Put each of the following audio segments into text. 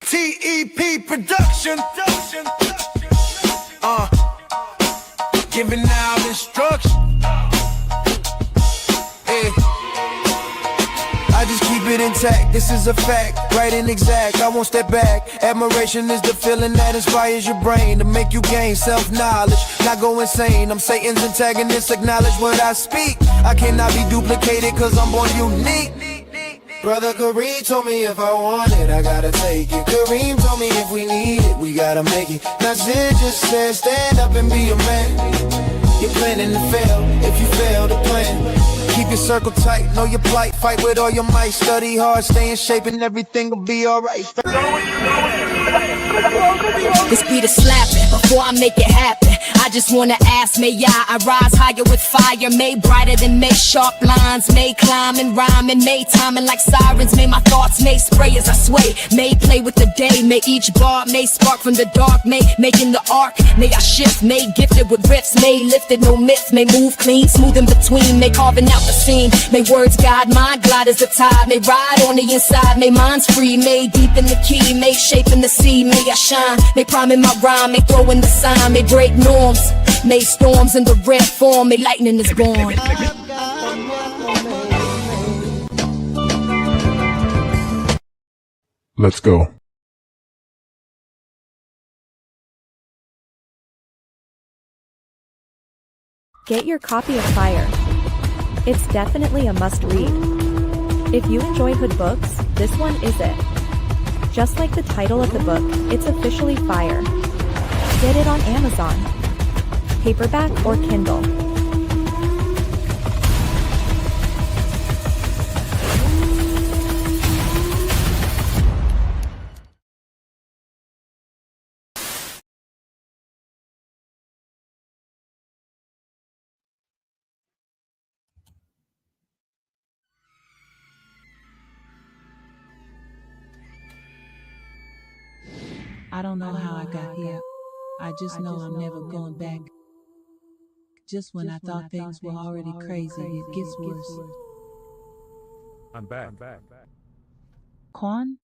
TEP production. Giving out instruction. Hey. I just keep it intact, this is a fact, right and exact, I won't step back. Admiration is the feeling that inspires your brain to make you gain self-knowledge, not go insane. I'm Satan's antagonist, acknowledge what I speak. I cannot be duplicated cause I'm born unique. Brother Kareem told me if I want it, I gotta take it. Kareem told me if we need it, we gotta make it. Nasir just said stand up and be a man. You're planning to fail if you fail to plan. Keep your circle tight, know your plight, fight with all your might, study hard, stay in shape and everything will be alright. This beat is slapping, before I make it happen I just wanna ask, may I rise higher with fire, may brighter than may sharp lines, may climb and rhyme and may timing like sirens, may my thoughts may spray as I sway, may play with the day, may each bar may spark from the dark, may making the arc, may I shift, may gifted with riffs, may lifted no myth, may move clean, smooth in between, may carving out the scene, may words guide my glide as the tide, may ride on the inside, may minds free, may deep in the key, may shape in the sea, may I shine, may prime in my rhyme, may throw in the sign, may break norms, may storms in the red form, may lightning is born. Let's go. Get your copy of Fire. It's definitely a must-read. If you enjoy hood books, this one is it. Just like the title of the book, it's officially Fire. Get it on Amazon, paperback or Kindle. I don't know how I got here. I just know I'm never going back. Just when I thought things were already crazy, it gets worse. I'm back. Quan?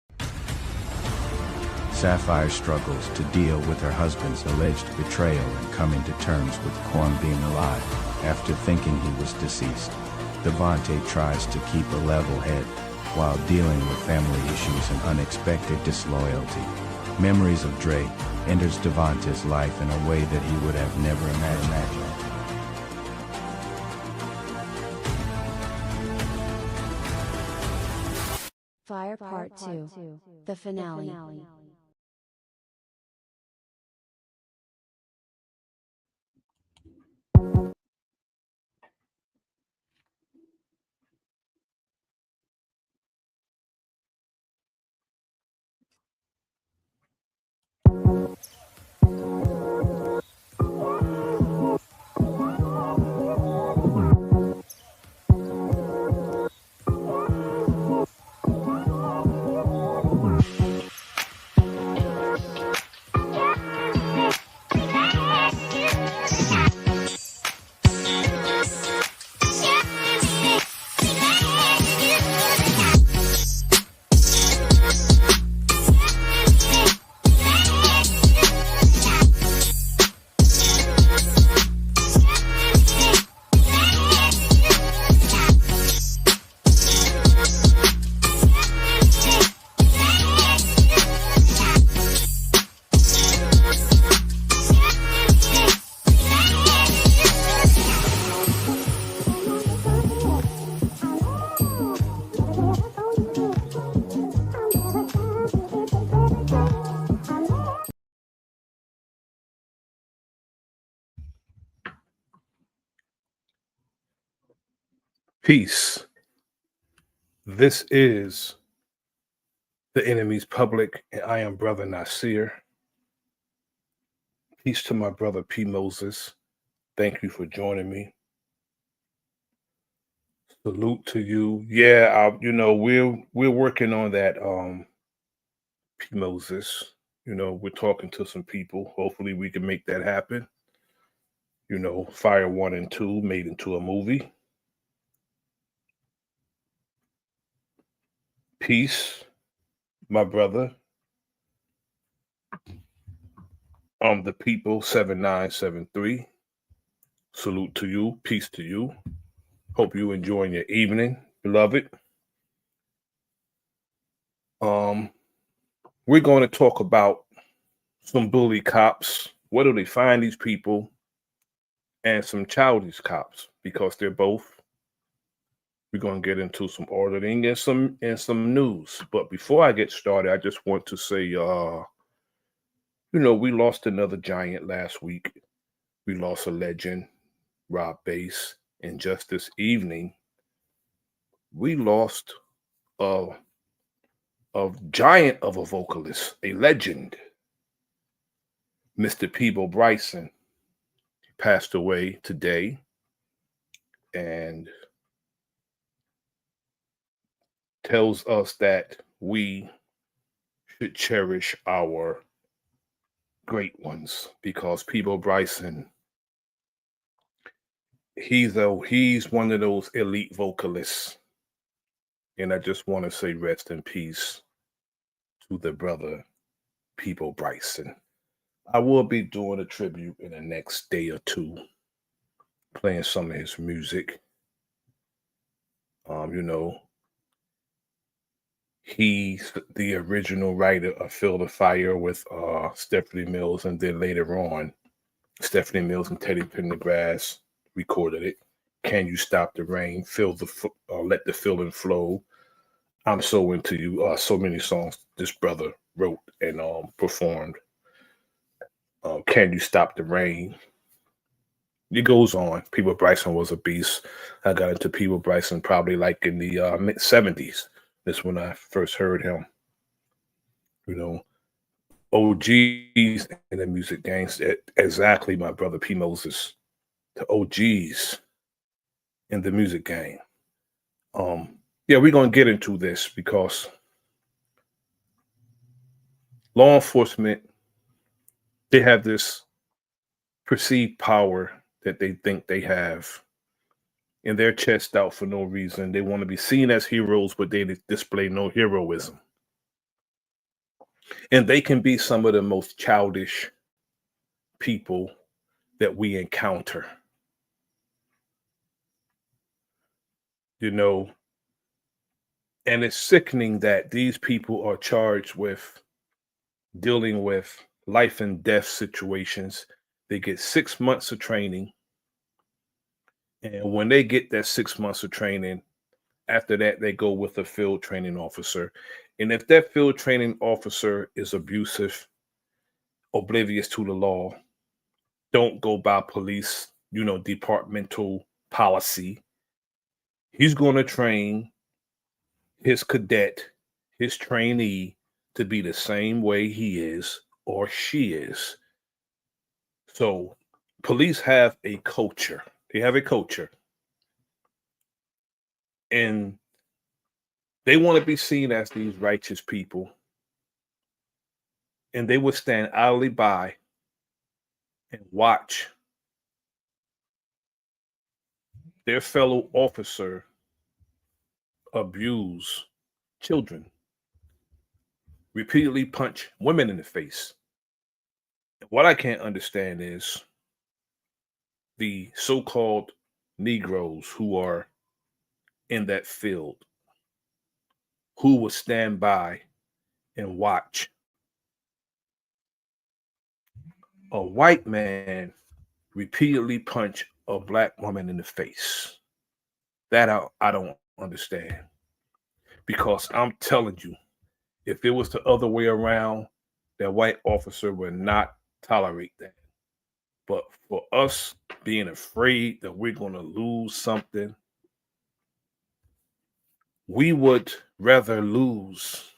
Sapphire struggles to deal with her husband's alleged betrayal and coming to terms with Quan being alive after thinking he was deceased. Devante tries to keep a level head while dealing with family issues and unexpected disloyalty. Memories of Dre enters Devante's life in a way that he would have never imagined. Fire Part 2, the finale. Peace. This is The Enemy's Public, and I am Bro.Nasir. Peace to my brother P. Moses. Thank you for joining me. Salute to you. Yeah, we're working on that. P. Moses. We're talking to some people. Hopefully, we can make that happen. Fire 1 and 2 made into a movie. Peace, my brother. The people 7973. Salute to you. Peace to you. Hope you enjoying your evening, beloved. We're going to talk about some bully cops. Where do they find these people? And some childish cops, because they're both. We're going to get into some auditing and some news. But before I get started, I just want to say, we lost another giant last week. We lost a legend, Rob Bass, and just this evening, we lost a giant of a vocalist, a legend, Mr. Peebo Bryson. He passed away today, and tells us that we should cherish our great ones, because Peebo Bryson, he's one of those elite vocalists. And I just want to say rest in peace to the brother Peebo Bryson. I will be doing a tribute in the next day or two, playing some of his music. He's the original writer of Feel the Fire with Stephanie Mills, and then later on, Stephanie Mills and Teddy Pendergrass recorded it. Can You Stop the Rain? Let the Feeling Flow. I'm So Into You. So many songs this brother wrote and performed. Can You Stop the Rain? It goes on. Peebo Bryson was a beast. I got into Peebo Bryson probably like in the mid-70s. That's when I first heard him. OGs in the music game. Exactly, my brother P. Moses. The OGs in the music game. We're going to get into this because law enforcement, they have this perceived power that they think they have in their chest out for no reason. They want to be seen as heroes, but they display no heroism. And they can be some of the most childish people that we encounter. And it's sickening that these people are charged with dealing with life and death situations. They get 6 months of training. And when they get that 6 months of training, after that, they go with a field training officer. And if that field training officer is abusive, oblivious to the law, don't go by police, departmental policy, he's going to train his cadet, his trainee, to be the same way he is or she is. So police have a culture. They have a culture. And they want to be seen as these righteous people. And they would stand idly by and watch their fellow officer abuse children, repeatedly punch women in the face. What I can't understand is the so-called Negroes who are in that field, who will stand by and watch a white man repeatedly punch a black woman in the face. That I don't understand. Because I'm telling you, if it was the other way around, that white officer would not tolerate that. But for us being afraid that we're going to lose something, we would rather lose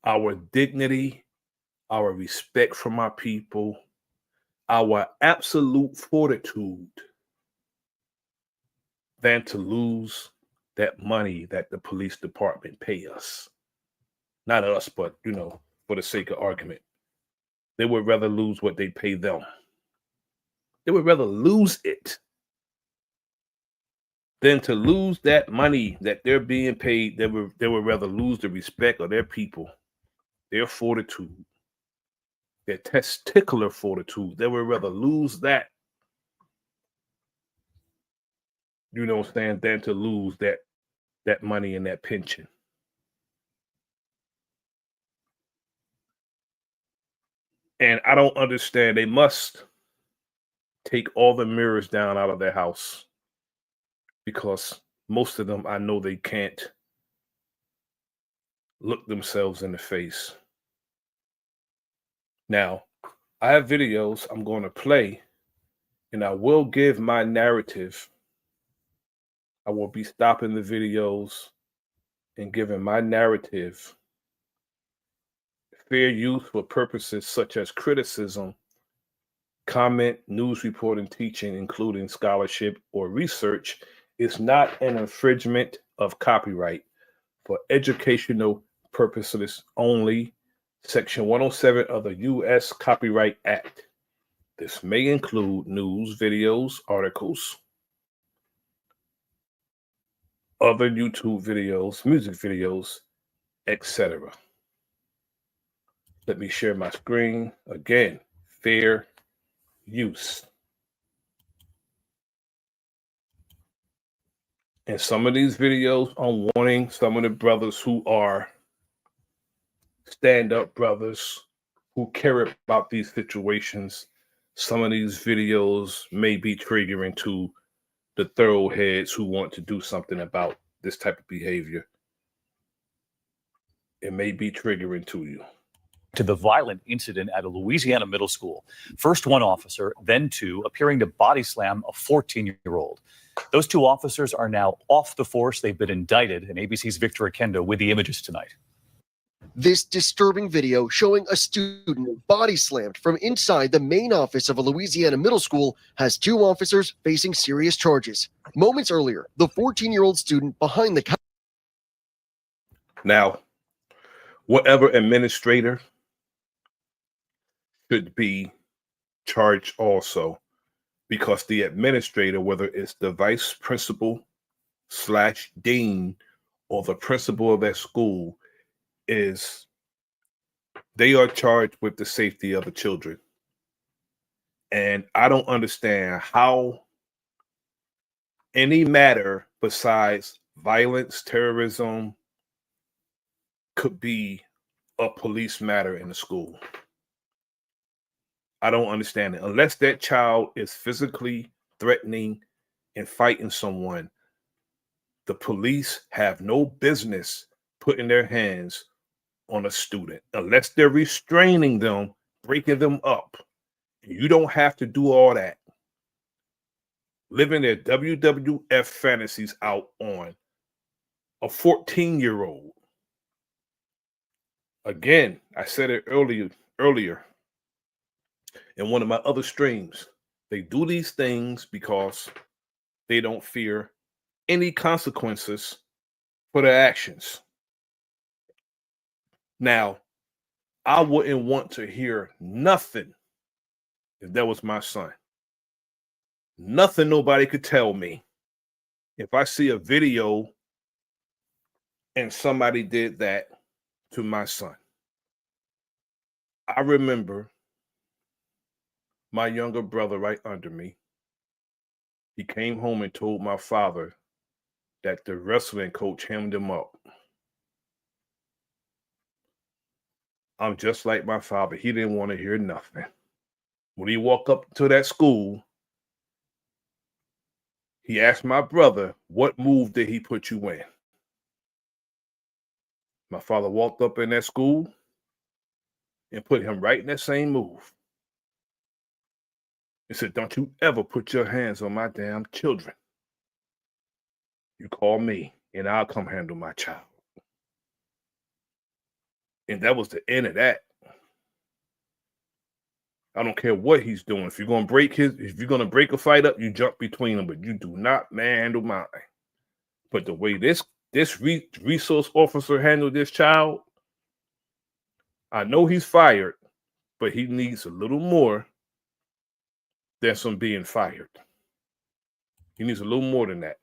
our dignity, our respect from our people, our absolute fortitude, than to lose that money that the police department pay us. Not us, but, for the sake of argument. They would rather lose what they pay them. They would rather lose it than to lose that money that they're being paid. They would rather lose the respect of their people, their fortitude. their testicular fortitude. They would rather lose that, you know what I'm saying, than to lose that money and that pension. And I don't understand. They must take all the mirrors down out of their house, because most of them, I know they can't look themselves in the face. Now, I have videos I'm going to play, and I will give my narrative. I will be stopping the videos and giving my narrative fair use for purposes such as criticism, comment, news reporting, teaching, including scholarship or research, is not an infringement of copyright for educational purposes only. Section 107 of the U.S. Copyright Act. This may include news, videos, articles, other YouTube videos, music videos, etc. Let me share my screen. Again, fair use. And some of these videos, I'm warning some of the brothers who are stand-up brothers who care about these situations. Some of these videos may be triggering to the thoroughheads who want to do something about this type of behavior. It may be triggering to you. To the violent incident at a Louisiana middle school. First one officer, then two, appearing to body slam a 14-year-old. Those two officers are now off the force. They've been indicted, and ABC's Victor Akendo with the images tonight. This disturbing video showing a student body slammed from inside the main office of a Louisiana middle school has two officers facing serious charges. Moments earlier, the 14-year-old student behind the counter. Now, whatever administrator should be charged also, because the administrator, whether it's the vice principal / dean or the principal of that school, they are charged with the safety of the children. And I don't understand how any matter besides violence, terrorism could be a police matter in the school. I don't understand it. Unless that child is physically threatening and fighting someone, the police have no business putting their hands on a student unless they're restraining them, breaking them up. You don't have to do all that. Living their WWF fantasies out on a 14-year-old. Again, I said it earlier in one of my other streams. They do these things because they don't fear any consequences for their actions. Now, I wouldn't want to hear nothing if that was my son. Nothing nobody could tell me. If I see a video and somebody did that to my son. I remember my younger brother right under me. He came home and told my father that the wrestling coach hemmed him up. I'm just like my father. He didn't want to hear nothing. When he walked up to that school, he asked my brother, what move did he put you in? My father walked up in that school and put him right in that same move. He said, don't you ever put your hands on my damn children. You call me and I'll come handle my child. And that was the end of that. I don't care what he's doing. If you're gonna break a fight up, you jump between them, but you do not manhandle mine. But the way this resource officer handled this child, I know he's fired, but he needs a little more than some being fired. He needs a little more than that.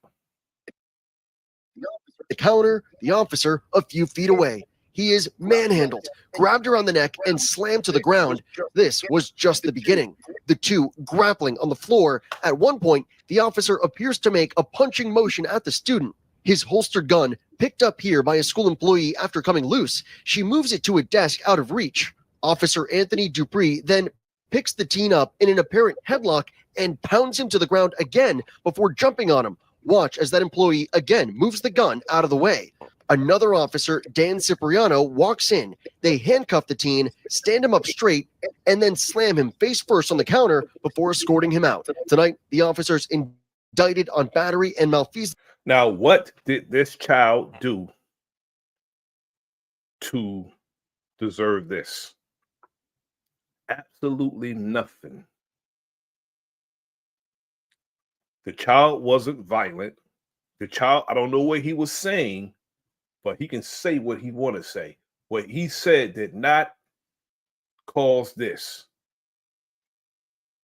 The counter, the officer a few feet away. He is manhandled, grabbed around the neck, and slammed to the ground. This was just the beginning. The two grappling on the floor. At one point, the officer appears to make a punching motion at the student. His holstered gun, picked up here by a school employee after coming loose, she moves it to a desk out of reach. Officer Anthony Dupree then picks the teen up in an apparent headlock and pounds him to the ground again before jumping on him. Watch as that employee again moves the gun out of the way. Another officer, Dan Cipriano, walks in. They handcuff the teen, stand him up straight, and then slam him face first on the counter before escorting him out. Tonight, the officers indicted on battery and malfeasance. Now, what did this child do to deserve this? Absolutely nothing. The child wasn't violent. The child, I don't know what he was saying, but he can say what he want to say. What he said did not cause this.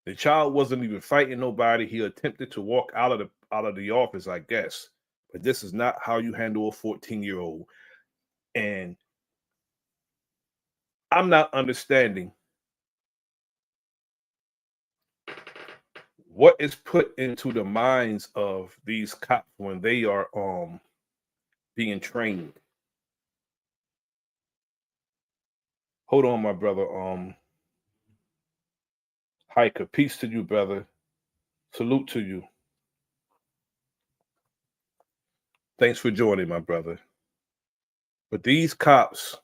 The child wasn't even fighting nobody. He attempted to walk out of the office, I guess. But this is not how you handle a 14-year-old. And I'm not understanding what is put into the minds of these cops when they are being trained. Hold on, my brother. Hiker, peace to you, brother. Salute to you. Thanks for joining, my brother. But these cops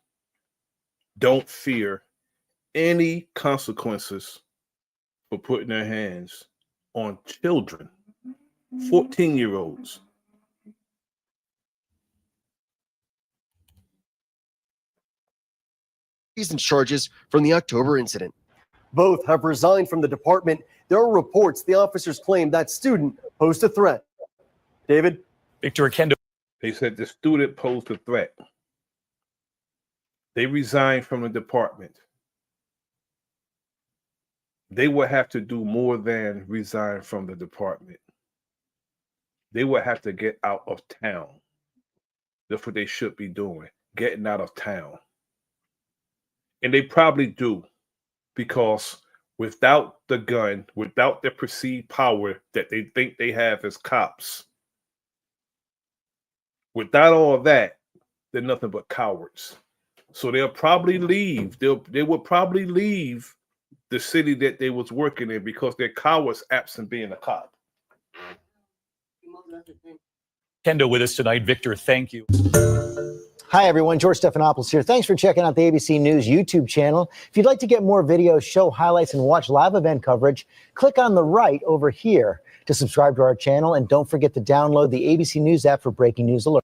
don't fear any consequences for putting their hands on children, 14-year-olds. Charges from the October incident. Both have resigned from the department. There are reports the officers claim that student posed a threat. David? Victor Kendo. They said the student posed a threat. They resigned from the department. They would have to do more than resign from the department. They would have to get out of town. That's what they should be doing, getting out of town. And they probably do, because without the gun, without the perceived power that they think they have as cops, without all that, they're nothing but cowards. So they'll probably leave. They will probably leave the city that they was working in because they're cowards absent being a cop. Kendo with us tonight. Victor, thank you. Hi, everyone. George Stephanopoulos here. Thanks for checking out the ABC News YouTube channel. If you'd like to get more videos, show highlights, and watch live event coverage, click on the right over here to subscribe to our channel. And don't forget to download the ABC News app for breaking news alerts.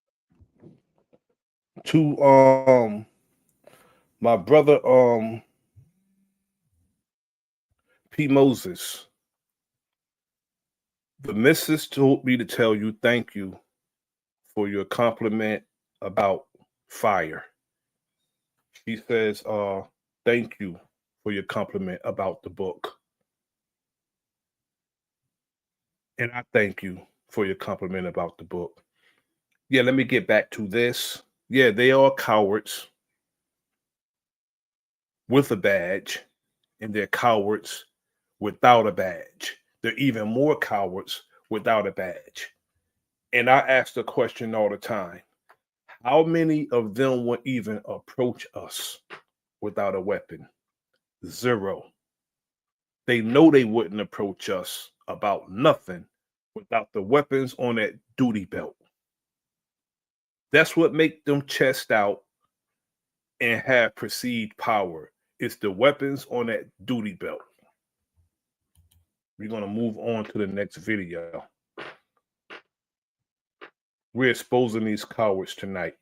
To my brother P. Moses, the missus told me to tell you thank you for your compliment about fire. She says, thank you for your compliment about the book. And I thank you for your compliment about the book. Yeah, let me get back to this. Yeah, they are cowards with a badge, and they're cowards without a badge. They're even more cowards without a badge. And I ask the question all the time, how many of them would even approach us without a weapon? Zero. They know they wouldn't approach us about nothing without the weapons on that duty belt. That's what makes them chest out and have perceived power. It's the weapons on that duty belt. We're going to move on to the next video. We're exposing these cowards tonight.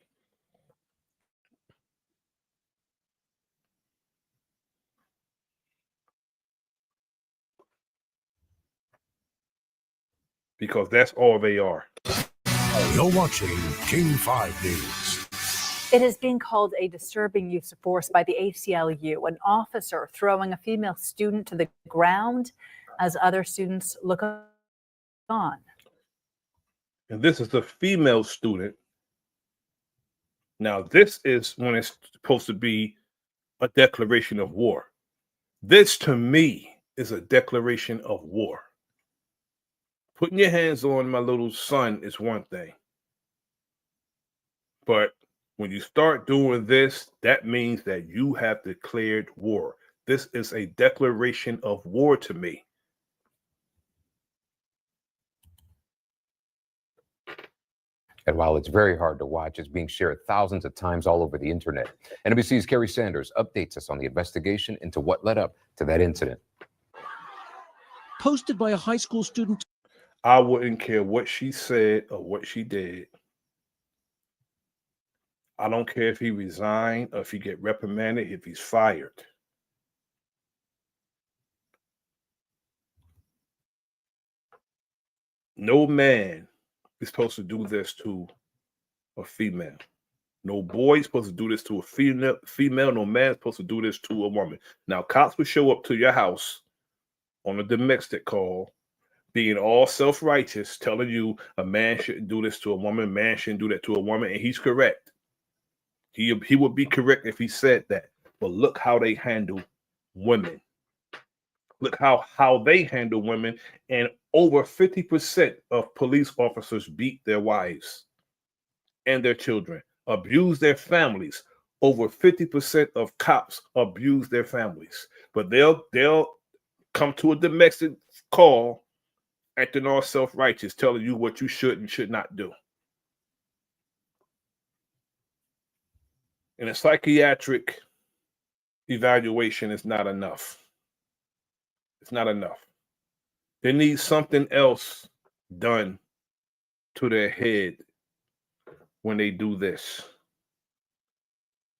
Because that's all they are. You're watching King 5 News. It is being called a disturbing use of force by the ACLU, an officer throwing a female student to the ground as other students look on. And this is the female student Now, this is when it's supposed to be a declaration of war. This, to me, is a declaration of war. Putting your hands on my little son is one thing. But when you start doing this, that means that you have declared war. This is a declaration of war to me. And while it's very hard to watch, it's being shared thousands of times all over the internet. NBC's Kerry Sanders updates us on the investigation into what led up to that incident. Posted by a high school student. I wouldn't care what she said or what she did. I don't care if he resigned or if he get reprimanded, if he's fired. No man is supposed to do this to a female. No boy is supposed to do this to a female. No man is supposed to do this to a woman. Now, cops will show up to your house on a domestic call, being all self-righteous, telling you a man shouldn't do this to a woman, a man shouldn't do that to a woman, and he's correct. He would be correct if he said that. But look how they handle women. Look how they handle women, and over 50% of police officers beat their wives and their children, abuse their families. Over 50% of cops abuse their families. But they'll come to a domestic call acting all self-righteous, telling you what you should and should not do. And a psychiatric evaluation is not enough. It's not enough. There needs something else done to their head when they do this.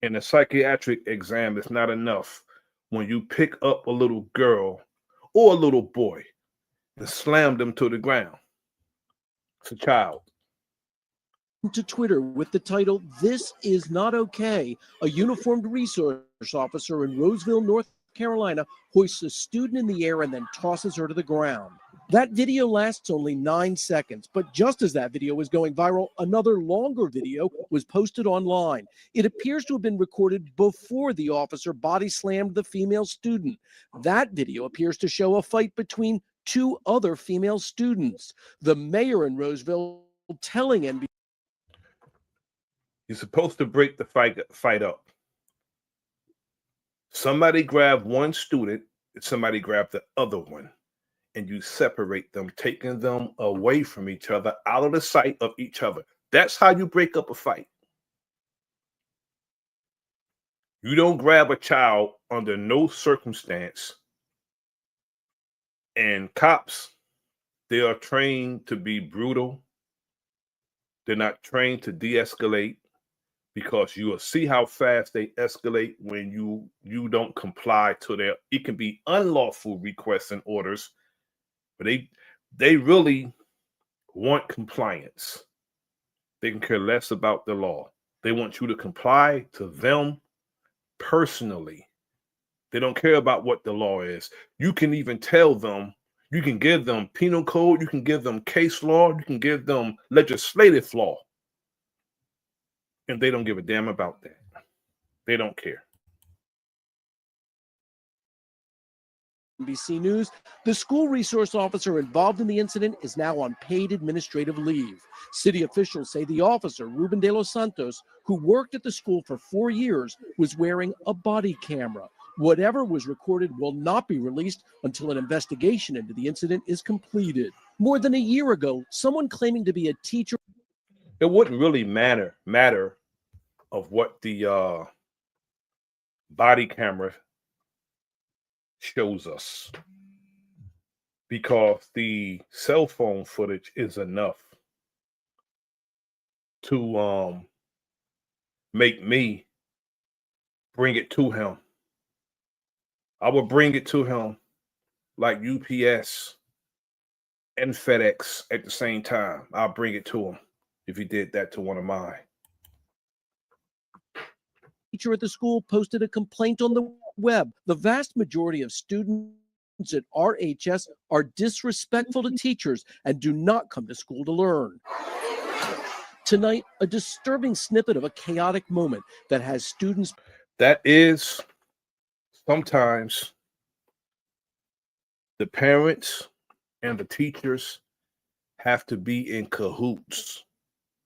And a psychiatric exam is not enough when you pick up a little girl or a little boy and slam them to the ground. It's a child. To Twitter with the title, "This is not okay." A uniformed resource officer in Roseville, North Carolina, hoists a student in the air and then tosses her to the ground. That video lasts only 9 seconds, but just as that video was going viral, another longer video was posted online. It appears to have been recorded before the officer body slammed the female student. That video appears to show a fight between two other female students. The mayor in Roseville telling NBC, you're supposed to break the fight up. Somebody grab one student and somebody grab the other one, and you separate them, taking them away from each other, out of the sight of each other. That's how you break up a fight. You don't grab a child under no circumstance. And cops, they are trained to be brutal. They're not trained to de-escalate, because you will see how fast they escalate when you don't comply to their, it can be unlawful requests and orders, but they really want compliance. They can care less about the law. They want you to comply to them personally. They don't care about what the law is. You can even tell them, you can give them penal code, you can give them case law, you can give them legislative law. And they don't give a damn about that. They don't care. NBC News, the school resource officer involved in the incident is now on paid administrative leave. City officials say the officer, Ruben de los Santos, who worked at the school for 4 years, was wearing a body camera. Whatever was recorded will not be released until an investigation into the incident is completed. More than a year ago, someone claiming to be a teacher. It wouldn't really matter of what the body camera shows us, because the cell phone footage is enough to make me bring it to him. I would bring it to him like UPS and FedEx at the same time. I'll bring it to him if he did that to one of mine. Teacher at the school posted a complaint on the web. The vast majority of students at RHS are disrespectful to teachers and do not come to school to learn. Tonight, a disturbing snippet of a chaotic moment that has students. That is sometimes the parents and the teachers have to be in cahoots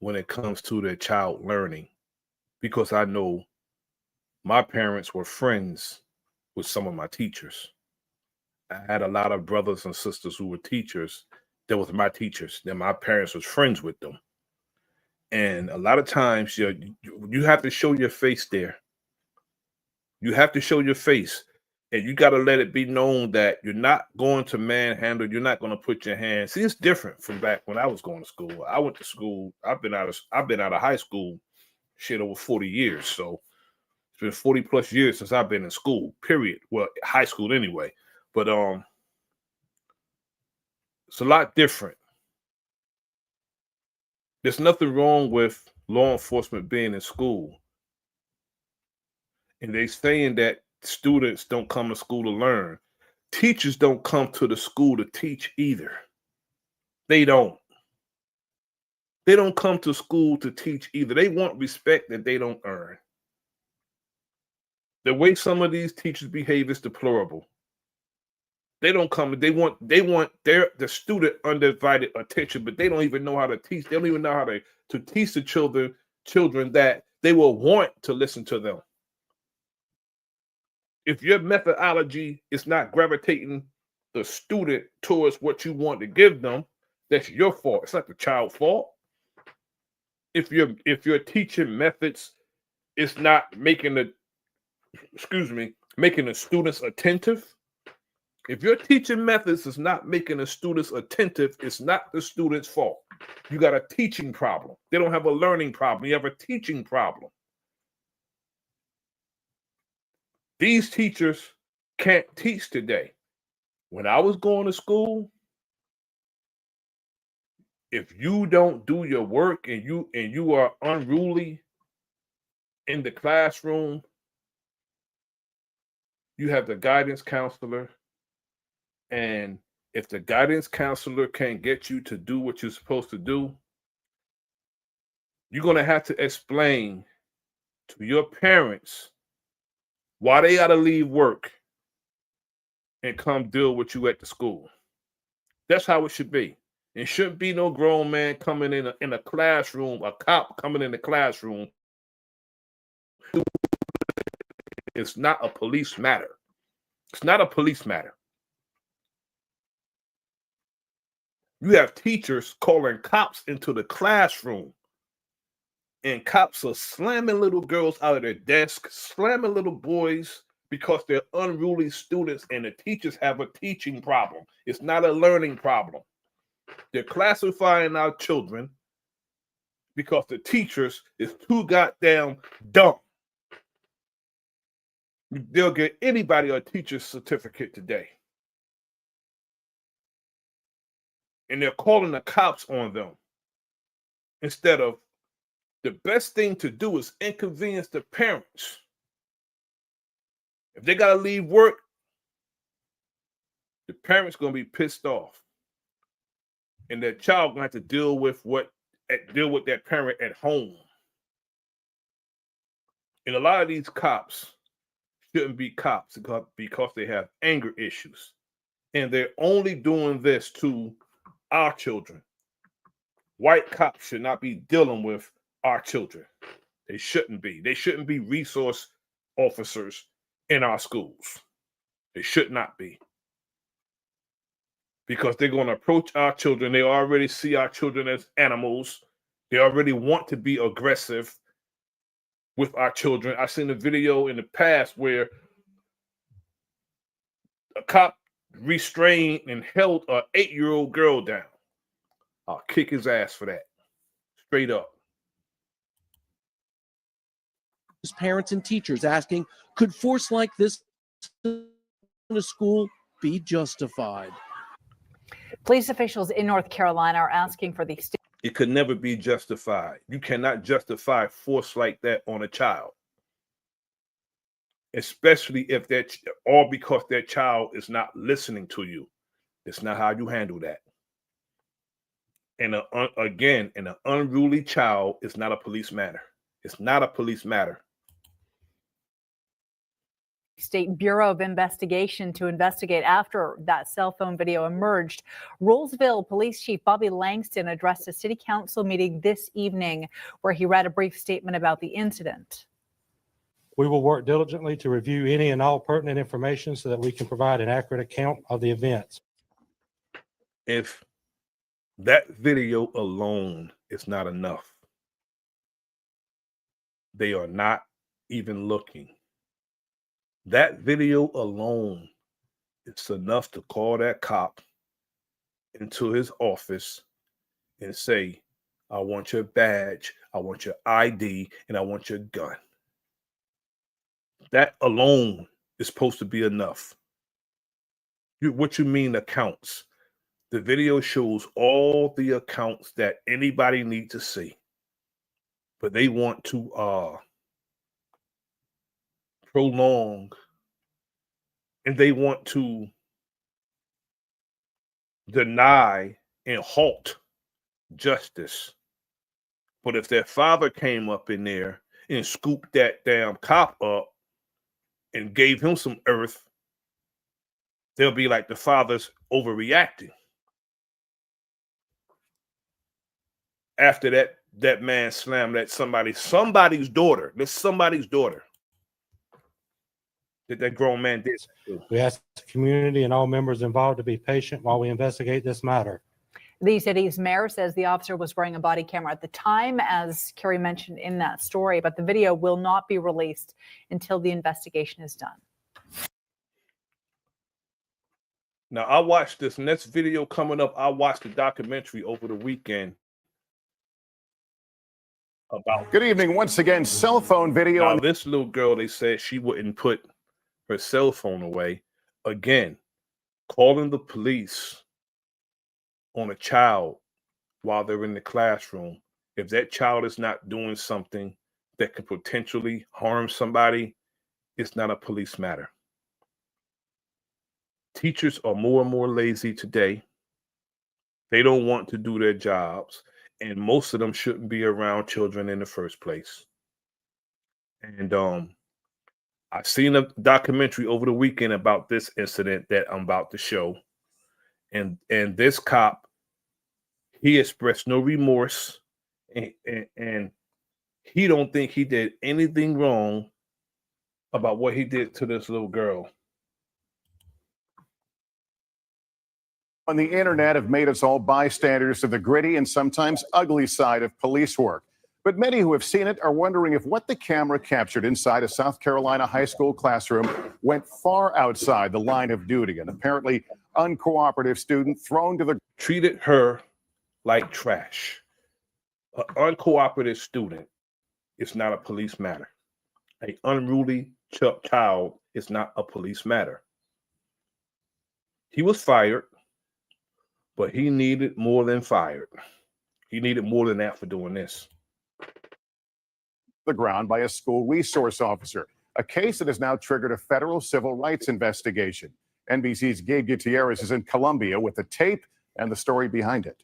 when it comes to their child learning, because I know my parents were friends with some of my teachers. I had a lot of brothers and sisters who were teachers that was my teachers. Then my parents was friends with them. And a lot of times you have to show your face there. You have to show your face. And you got to let it be known that you're not going to manhandle. You're not going to put your hands. See, it's different from back when I was going to school. I went to school. I've been out of high school shit over 40 years. So it's been 40 plus years since I've been in school, period. Well, high school anyway. But it's a lot different. There's nothing wrong with law enforcement being in school. And they saying that students don't come to school to learn. Teachers don't come to the school to teach either. They don't. They don't come to school to teach either. They want respect that they don't earn. The way some of these teachers behave is deplorable. They don't come. They want the student undivided attention, but they don't even know how to teach. They don't even know how to teach the children that they will want to listen to them. If your methodology is not gravitating the student towards what you want to give them, that's your fault. It's not the child's fault. If your teaching methods is not making the students attentive, if your teaching methods is not making the students attentive, it's not the student's fault. You got a teaching problem. They don't have a learning problem. You have a teaching problem. These teachers can't teach today. When I was going to school, if you don't do your work and you are unruly in the classroom, you have the guidance counselor. And if the guidance counselor can't get you to do what you're supposed to do, you're going to have to explain to your parents why they got to leave work and come deal with you at the school. That's how it should be. It shouldn't be no grown man coming in a classroom, a cop coming in the classroom. It's not a police matter. It's not a police matter. You have teachers calling cops into the classroom, and cops are slamming little girls out of their desks, slamming little boys because they're unruly students, and the teachers have a teaching problem. It's not a learning problem. They're classifying our children because the teachers is too goddamn dumb. They'll get anybody a teacher's certificate today. And they're calling the cops on them. Instead of, the best thing to do is inconvenience the parents. If they got to leave work, the parents going to be pissed off. And their child going to have to deal with that parent at home. And a lot of these cops shouldn't be cops because they have anger issues. And they're only doing this to our children. White cops should not be dealing with our children. They shouldn't be. They shouldn't be resource officers in our schools. They should not be. Because they're going to approach our children. They already see our children as animals. They already want to be aggressive with our children. I've seen a video in the past where a cop restrained and held an 8-year-old girl down. I'll kick his ass for that. Straight up. Parents and teachers asking, could force like this in a school be justified? Police officials in North Carolina are asking for the It could never be justified. You cannot justify force like that on a child. Especially if all because that child is not listening to you. It's not how you handle that. And again, an unruly child is not a police matter. It's not a police matter. State Bureau of Investigation to investigate after that cell phone video emerged. Rollsville Police Chief Bobby Langston addressed a city council meeting this evening where he read a brief statement about the incident. We will work diligently to review any and all pertinent information so that we can provide an accurate account of the events. If that video alone is not enough, they are not even looking. That video alone is enough to call that cop into his office and say, I want your badge, I want your ID, and I want your gun. That alone is supposed to be enough. What you mean accounts? The video shows all the accounts that anybody needs to see. But they want to prolong, and they want to deny and halt justice. But if their father came up in there and scooped that damn cop up and gave him some earth, they'll be like the father's overreacting. After that man slammed that somebody's daughter. That's somebody's daughter. That grown man did. We ask the community and all members involved to be patient while we investigate this matter. The city's mayor says the officer was wearing a body camera at the time, as Carrie mentioned in that story, but the video will not be released until the investigation is done. Now, I watched this next video coming up. I watched the documentary over the weekend about. Good evening. Once again, cell phone video. Now, this little girl, they said she wouldn't put her cell phone away. Again, calling the police on a child while they're in the classroom. If that child is not doing something that could potentially harm somebody, it's not a police matter. Teachers are more and more lazy today. They don't want to do their jobs, and most of them shouldn't be around children in the first place. And I've seen a documentary over the weekend about this incident that I'm about to show. And this cop, he expressed no remorse, and he don't think he did anything wrong about what he did to this little girl. On the internet have made us all bystanders to the gritty and sometimes ugly side of police work. But many who have seen it are wondering if what the camera captured inside a South Carolina high school classroom went far outside the line of duty. An apparently uncooperative student thrown to the... Treated her like trash. An uncooperative student is not a police matter. An unruly child is not a police matter. He was fired, but he needed more than fired. He needed more than that for doing this. The ground by a school resource officer, a case that has now triggered a federal civil rights investigation. NBC's Gabe Gutierrez is in Columbia with the tape and the story behind it.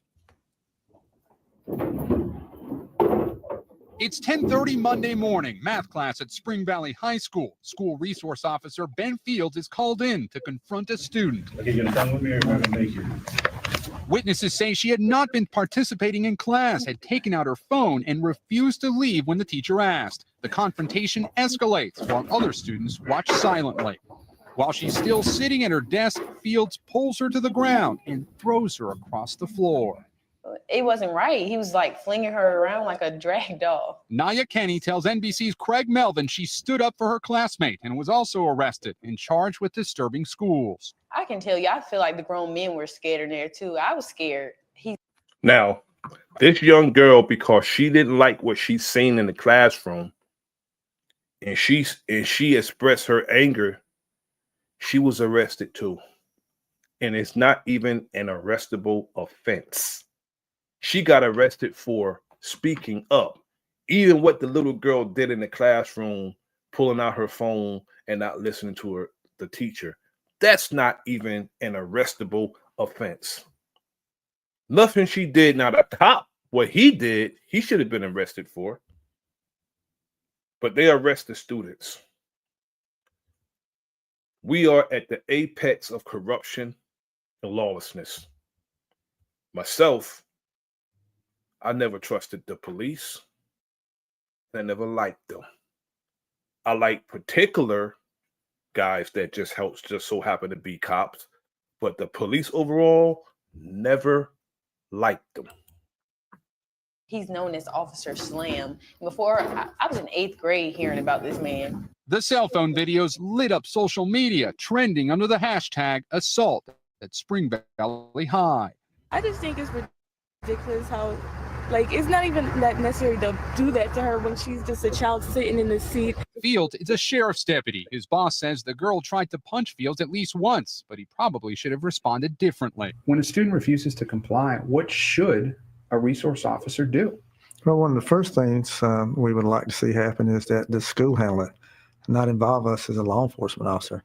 It's 10:30 Monday morning, math class at Spring Valley High School. School resource officer Ben Fields is called in to confront a student. Okay, you're gonna come with me or am I gonna make you? Witnesses say she had not been participating in class, had taken out her phone, and refused to leave when the teacher asked. The confrontation escalates while other students watch silently. While she's still sitting at her desk, Fields pulls her to the ground and throws her across the floor. It wasn't right. He was like flinging her around like a drag doll. Naya Kenny tells NBC's Craig Melvin she stood up for her classmate and was also arrested and charged with disturbing schools. I can tell you, I feel like the grown men were scared in there too. I was scared. Now, this young girl, because she didn't like what she's seen in the classroom, and she expressed her anger, she was arrested too. And it's not even an arrestable offense. She got arrested for speaking up. Even what the little girl did in the classroom, pulling out her phone and not listening to the teacher, that's not even an arrestable offense. Nothing she did. Now the cop, what he did, he should have been arrested for. But they arrested students. We are at the apex of corruption and lawlessness. Myself, I never trusted the police. I never liked them. I like particular guys that just so happen to be cops, but the police overall, never liked them. He's known as Officer Slam. Before, I was in 8th grade hearing about this man. The cell phone videos lit up social media, trending under the hashtag assault at Spring Valley High. I just think it's ridiculous how, like, it's not even that necessary to do that to her when she's just a child sitting in the seat. Fields is a sheriff's deputy. His boss says the girl tried to punch Fields at least once, but he probably should have responded differently. When a student refuses to comply, what should a resource officer do? Well, one of the first things we would like to see happen is that the school handle it, not involve us as a law enforcement officer.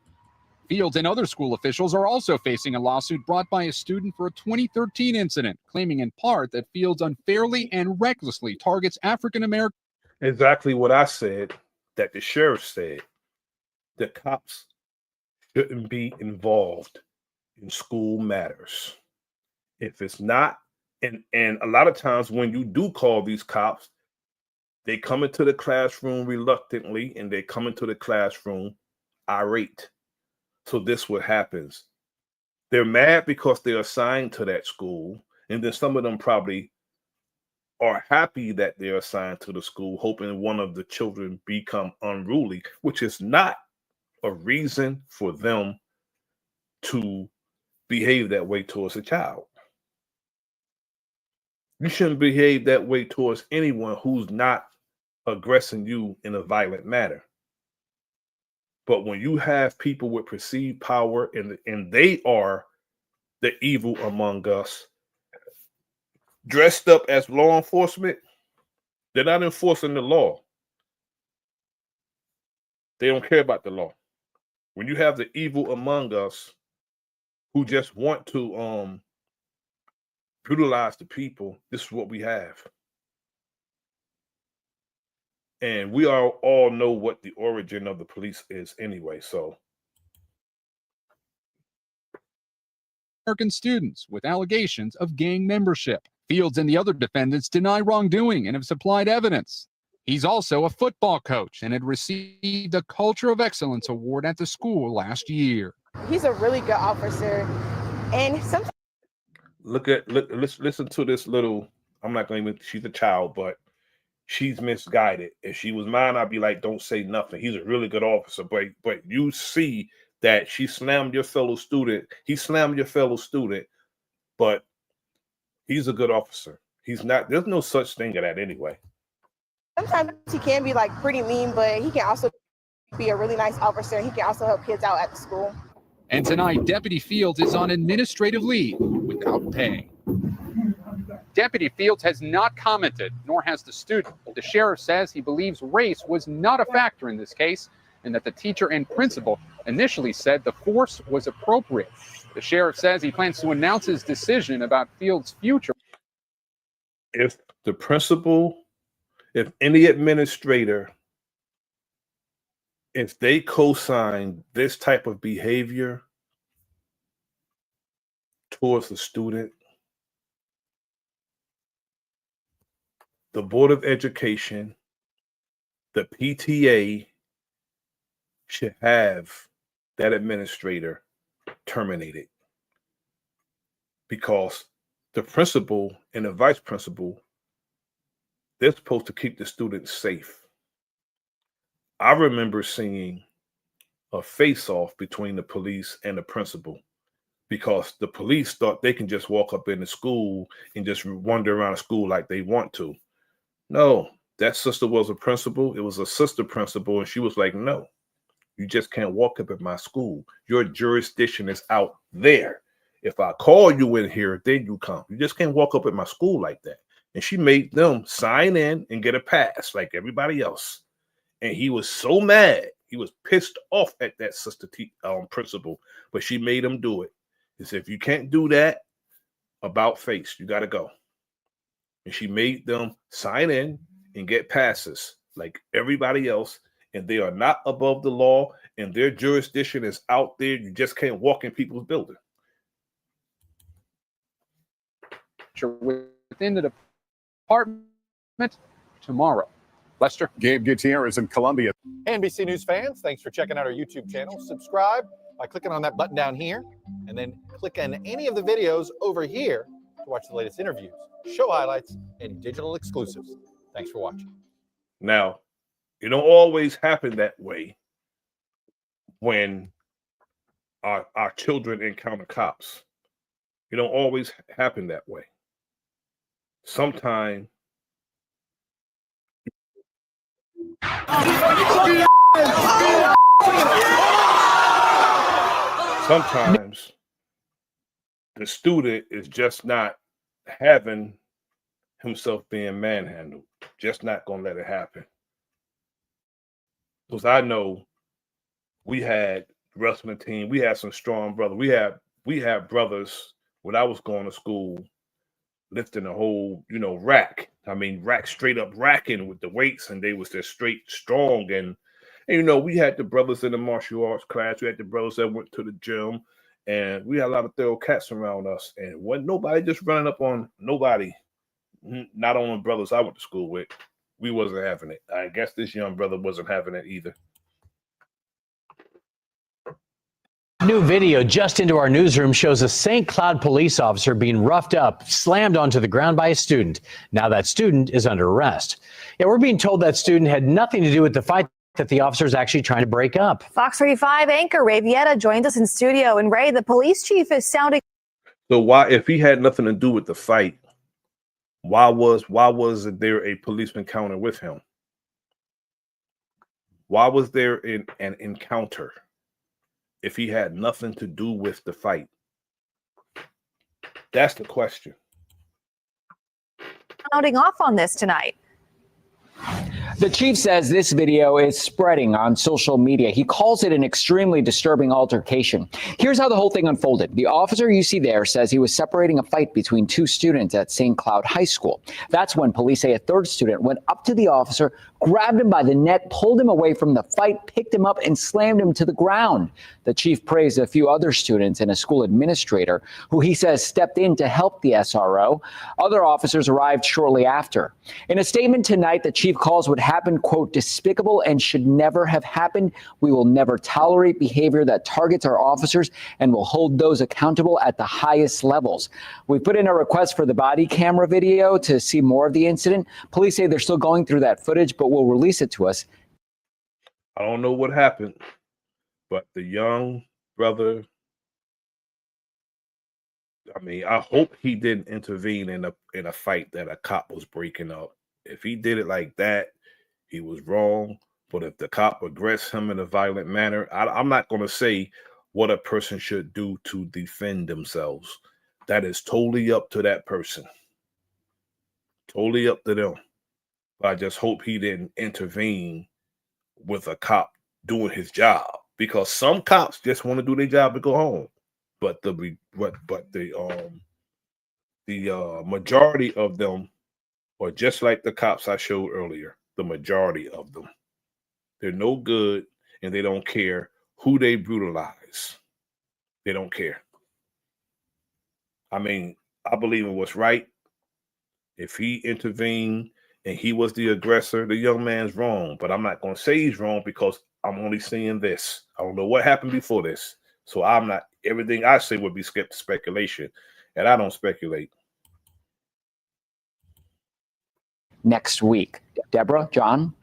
Fields and other school officials are also facing a lawsuit brought by a student for a 2013 incident, claiming in part that Fields unfairly and recklessly targets African Americans. Exactly what I said, that the sheriff said. The cops shouldn't be involved in school matters. If it's not, and a lot of times when you do call these cops, they come into the classroom reluctantly and they come into the classroom irate. So this what happens. They're mad because they're assigned to that school. And then some of them probably are happy that they're assigned to the school, hoping one of the children become unruly, which is not a reason for them to behave that way towards a child. You shouldn't behave that way towards anyone who's not aggressing you in a violent manner. But when you have people with perceived power and they are the evil among us, dressed up as law enforcement, they're not enforcing the law. They don't care about the law. When you have the evil among us who just want to brutalize the people, this is what we have. And we all know what the origin of the police is anyway, so. American students with allegations of gang membership. Fields and the other defendants deny wrongdoing and have supplied evidence. He's also a football coach and had received a Culture of Excellence award at the school last year. He's a really good officer, and sometimes listen to this little. I'm not going to even. She's a child, but she's misguided. If she was mine, I'd be like, don't say nothing. He's a really good officer, but you see that she slammed your fellow student. He slammed your fellow student, but he's a good officer. He's not. There's no such thing as that anyway. sometimes he can be like pretty mean, but he can also be a really nice officer. He can also help kids out at the school. And tonight, Deputy Fields is on administrative leave without pay. Deputy Fields has not commented, nor has the student. The sheriff says he believes race was not a factor in this case and that the teacher and principal initially said the force was appropriate. The sheriff says he plans to announce his decision about Fields' future. If the principal, if any administrator, if they co-sign this type of behavior towards the student, the Board of Education, the PTA should have that administrator terminated, because the principal and the vice principal, they're supposed to keep the students safe. I remember seeing a face-off between the police and the principal, because the police thought they can just walk up in the school and just wander around the school like they want to. No, that sister was a principal. It was a sister principal, and she was like, no, you just can't walk up at my school. Your jurisdiction is out there. If I call you in here, then you come. You just can't walk up at my school like that. And she made them sign in and get a pass like everybody else. And he was so mad. He was pissed off at that sister principal, but she made him do it. He said, if you can't do that, about face. You got to go. And she made them sign in and get passes like everybody else. And they are not above the law, and their jurisdiction is out there. You just can't walk in people's building. Within the department tomorrow. Lester? Gabe Gutierrez in Columbia. NBC News fans, thanks for checking out our YouTube channel. Subscribe by clicking on that button down here, and then click on any of the videos over here to watch the latest interviews, show highlights, and digital exclusives. Thanks for watching. Now, it don't always happen that way when our children encounter cops. It don't always happen that way. Sometimes the student is just not having himself being manhandled, just not gonna let it happen. Because I know we had wrestling team, we had some strong brothers. We had brothers when I was going to school lifting a whole, rack. I mean, straight up racking with the weights, and they was just straight strong. And we had the brothers in the martial arts class. We had the brothers that went to the gym, and we had a lot of thorough cats around us. And wasn't nobody just running up on nobody, not on the brothers I went to school with. We wasn't having it. I guess this young brother wasn't having it either. New video just into our newsroom shows a St. Cloud police officer being roughed up, slammed onto the ground by a student. Now that student is under arrest. Yeah, we're being told that student had nothing to do with the fight that the officer is actually trying to break up. Fox 35 anchor Ray Vieta joins us in studio. And Ray, the police chief is sounding. So why, if he had nothing to do with the fight, why was there a police encounter with him? Why was there an encounter if he had nothing to do with the fight? That's the question. Sounding off on this tonight. The chief says this video is spreading on social media. He calls it an extremely disturbing altercation. Here's how the whole thing unfolded. The officer you see there says he was separating a fight between two students at St. Cloud High School. That's when police say a third student went up to the officer, grabbed him by the neck, pulled him away from the fight, picked him up, and slammed him to the ground. The chief praised a few other students and a school administrator who he says stepped in to help the SRO. Other officers arrived shortly after. In a statement tonight, the chief calls what happened, quote, despicable and should never have happened. We will never tolerate behavior that targets our officers and will hold those accountable at the highest levels. We put in a request for the body camera video to see more of the incident. Police say they're still going through that footage, but will release it to us. I don't know what happened, but the young brother, I mean, I hope he didn't intervene in a fight that a cop was breaking up. If he did it like that, he was wrong. But if the cop aggressed him in a violent manner, I'm not going to say what a person should do to defend themselves. That is totally up to that person. Totally up to them. But I just hope he didn't intervene with a cop doing his job, because some cops just want to do their job and go home. But the majority of them are just like the cops I showed earlier. The majority of them, they're no good, and they don't care who they brutalize. They don't care. I mean, I believe in what's right. If he intervened and he was the aggressor, the young man's wrong. But I'm not going to say he's wrong because I'm only seeing this. I don't know what happened before this. So I'm not, everything I say would be speculation. And I don't speculate. Next week. Deborah, John?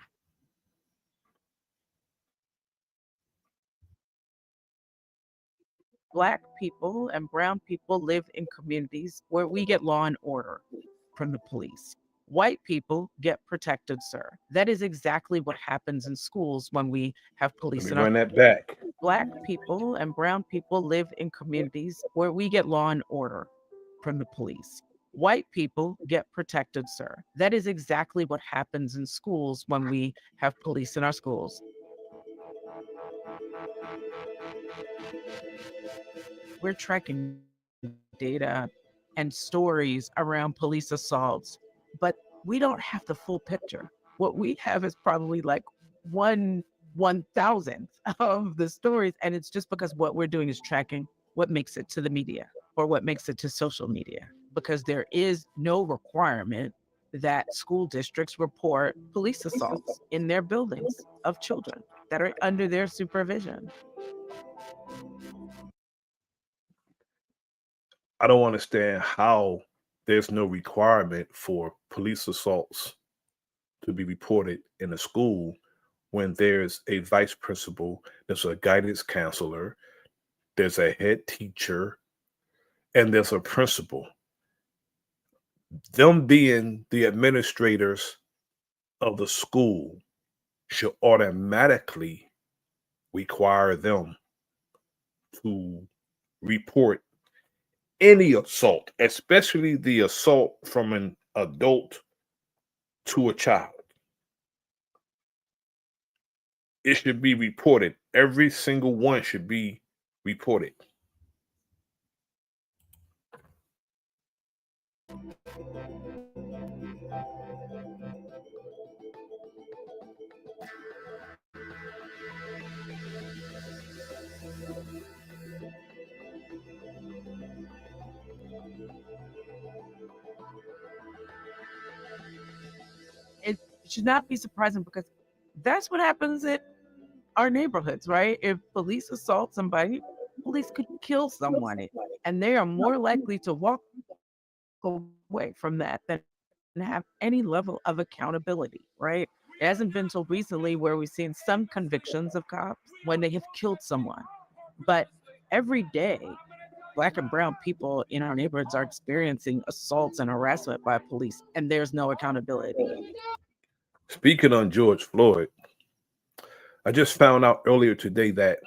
Black people and brown people live in communities where we get law and order from the police. White people get protected, sir. That is exactly what happens in schools when we have police. Let me run that back. Black people and brown people live in communities where we get law and order from the police. White people get protected, sir. That is exactly what happens in schools when we have police in our schools. We're tracking data and stories around police assaults, but we don't have the full picture. What we have is probably like 1/1000th of the stories. And it's just because what we're doing is tracking what makes it to the media or what makes it to social media, because there is no requirement that school districts report police assaults in their buildings of children that are under their supervision. I don't understand how there's no requirement for police assaults to be reported in a school when there's a vice principal, there's a guidance counselor, there's a head teacher, and there's a principal. Them being the administrators of the school should automatically require them to report any assault, especially the assault from an adult to a child. It should be reported. Every single one should be reported. It should not be surprising because that's what happens in our neighborhoods, right? If police assault somebody, police could kill someone, and they are more likely to walk away from that than have any level of accountability, right? It hasn't been so recently where we've seen some convictions of cops when they have killed someone. But every day, Black and brown people in our neighborhoods are experiencing assaults and harassment by police, and there's no accountability. Speaking on George Floyd, I just found out earlier today that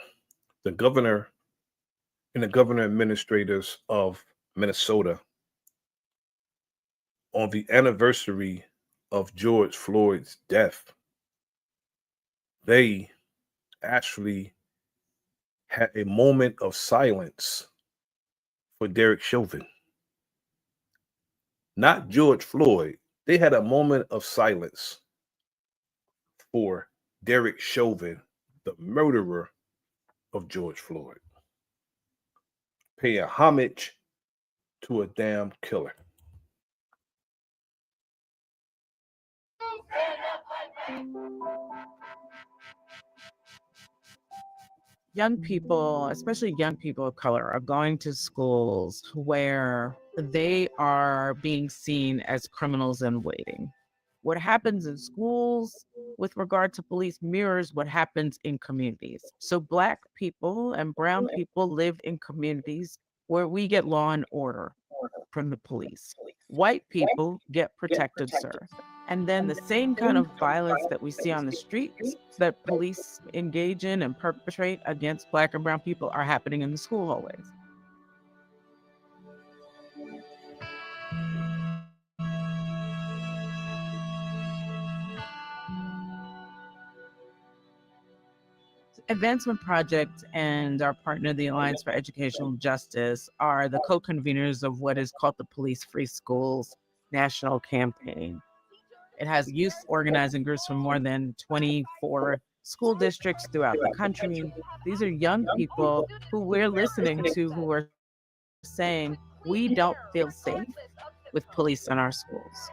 the governor and the governor administrators of Minnesota, on the anniversary of George Floyd's death, they actually had a moment of silence for Derek Chauvin. Not George Floyd. They had a moment of silence for Derek Chauvin, the murderer of George Floyd. Paying homage to a damn killer. Young people, especially young people of color, are going to schools where they are being seen as criminals in waiting. What happens in schools with regard to police mirrors what happens in communities. So Black people and brown people live in communities where we get law and order from the police. White people get protected, sir. And then the same kind of violence that we see on the streets that police engage in and perpetrate against Black and brown people are happening in the school hallways. Advancement Project and our partner, the Alliance for Educational Justice, are the co-conveners of what is called the Police Free Schools National Campaign. It has youth organizing groups from more than 24 school districts throughout the country. These are young people who we're listening to who are saying, we don't feel safe with police in our schools.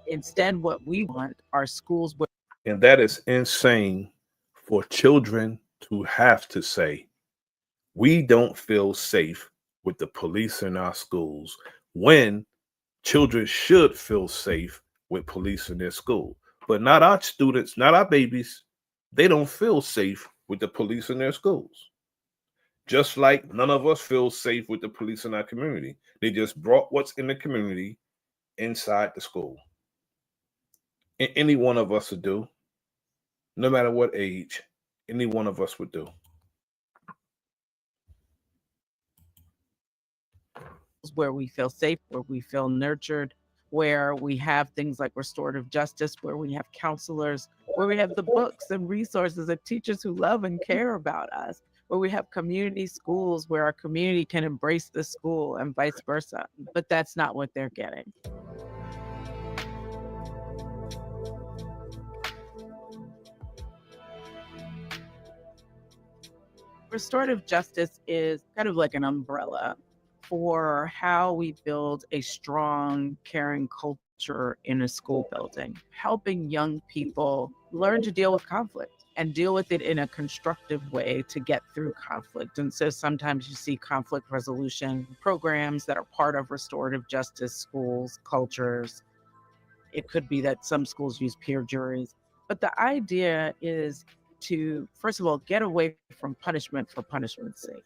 Instead, what we want are schools where. And that is insane for children to have to say, we don't feel safe with the police in our schools, when children should feel safe with police in their school. But not our students, not our babies. They don't feel safe with the police in their schools. Just like none of us feel safe with the police in our community. They just brought what's in the community inside the school. And any one of us would do, no matter what age, any one of us would do. Where we feel safe, where we feel nurtured, where we have things like restorative justice, where we have counselors, where we have the books and resources and teachers who love and care about us, where we have community schools where our community can embrace the school and vice versa. But that's not what they're getting. Restorative justice is kind of like an umbrella for how we build a strong, caring culture in a school building, helping young people learn to deal with conflict and deal with it in a constructive way to get through conflict. And so sometimes you see conflict resolution programs that are part of restorative justice schools, cultures. It could be that some schools use peer juries. But the idea is to, first of all, get away from punishment for punishment's sake,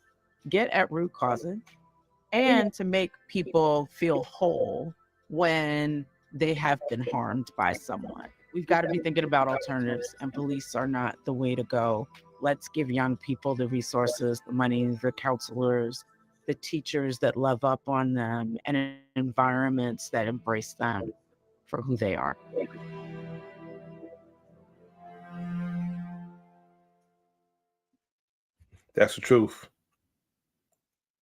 get at root causes, and to make people feel whole when they have been harmed by someone. We've got to be thinking about alternatives, and police are not the way to go. Let's give young people the resources, the money, the counselors, the teachers that love up on them, and environments that embrace them for who they are. That's the truth.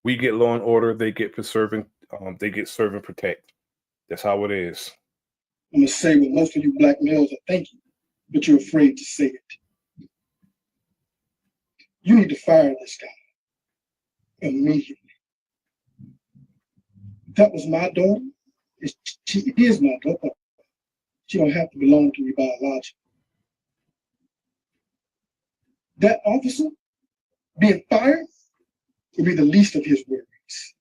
We get law and order, they get serve and protect. That's how it is. I'm gonna say what most of you black males are thinking, but you're afraid to say it. You need to fire this guy immediately. If that was my daughter, she is my daughter. She don't have to belong to me biologically. That officer being fired will be the least of his worries.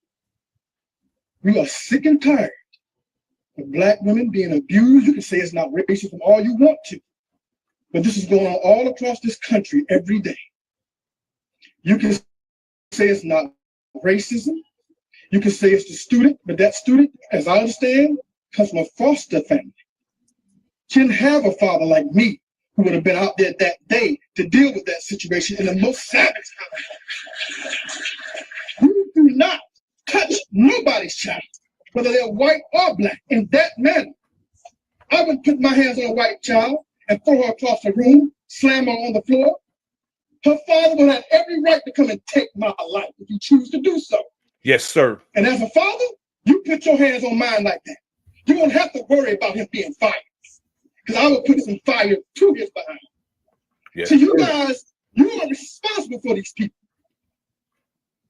We are sick and tired of black women being abused. You can say it's not racism all you want to, but this is going on all across this country every day. You can say it's not racism. You can say it's the student, but that student, as I understand, comes from a foster family. She didn't have a father like me who would have been out there that day to deal with that situation in the most savage kind. You do not touch nobody's child, whether they're white or black, in that manner. I wouldn't put my hands on a white child and throw her across the room, slam her on the floor. Her father would have every right to come and take my life if you choose to do so. Yes, sir. And as a father, you put your hands on mine like that. You won't have to worry about him being fired, because I will put some fire to his behind. Yes, so you guys, you are responsible for these people.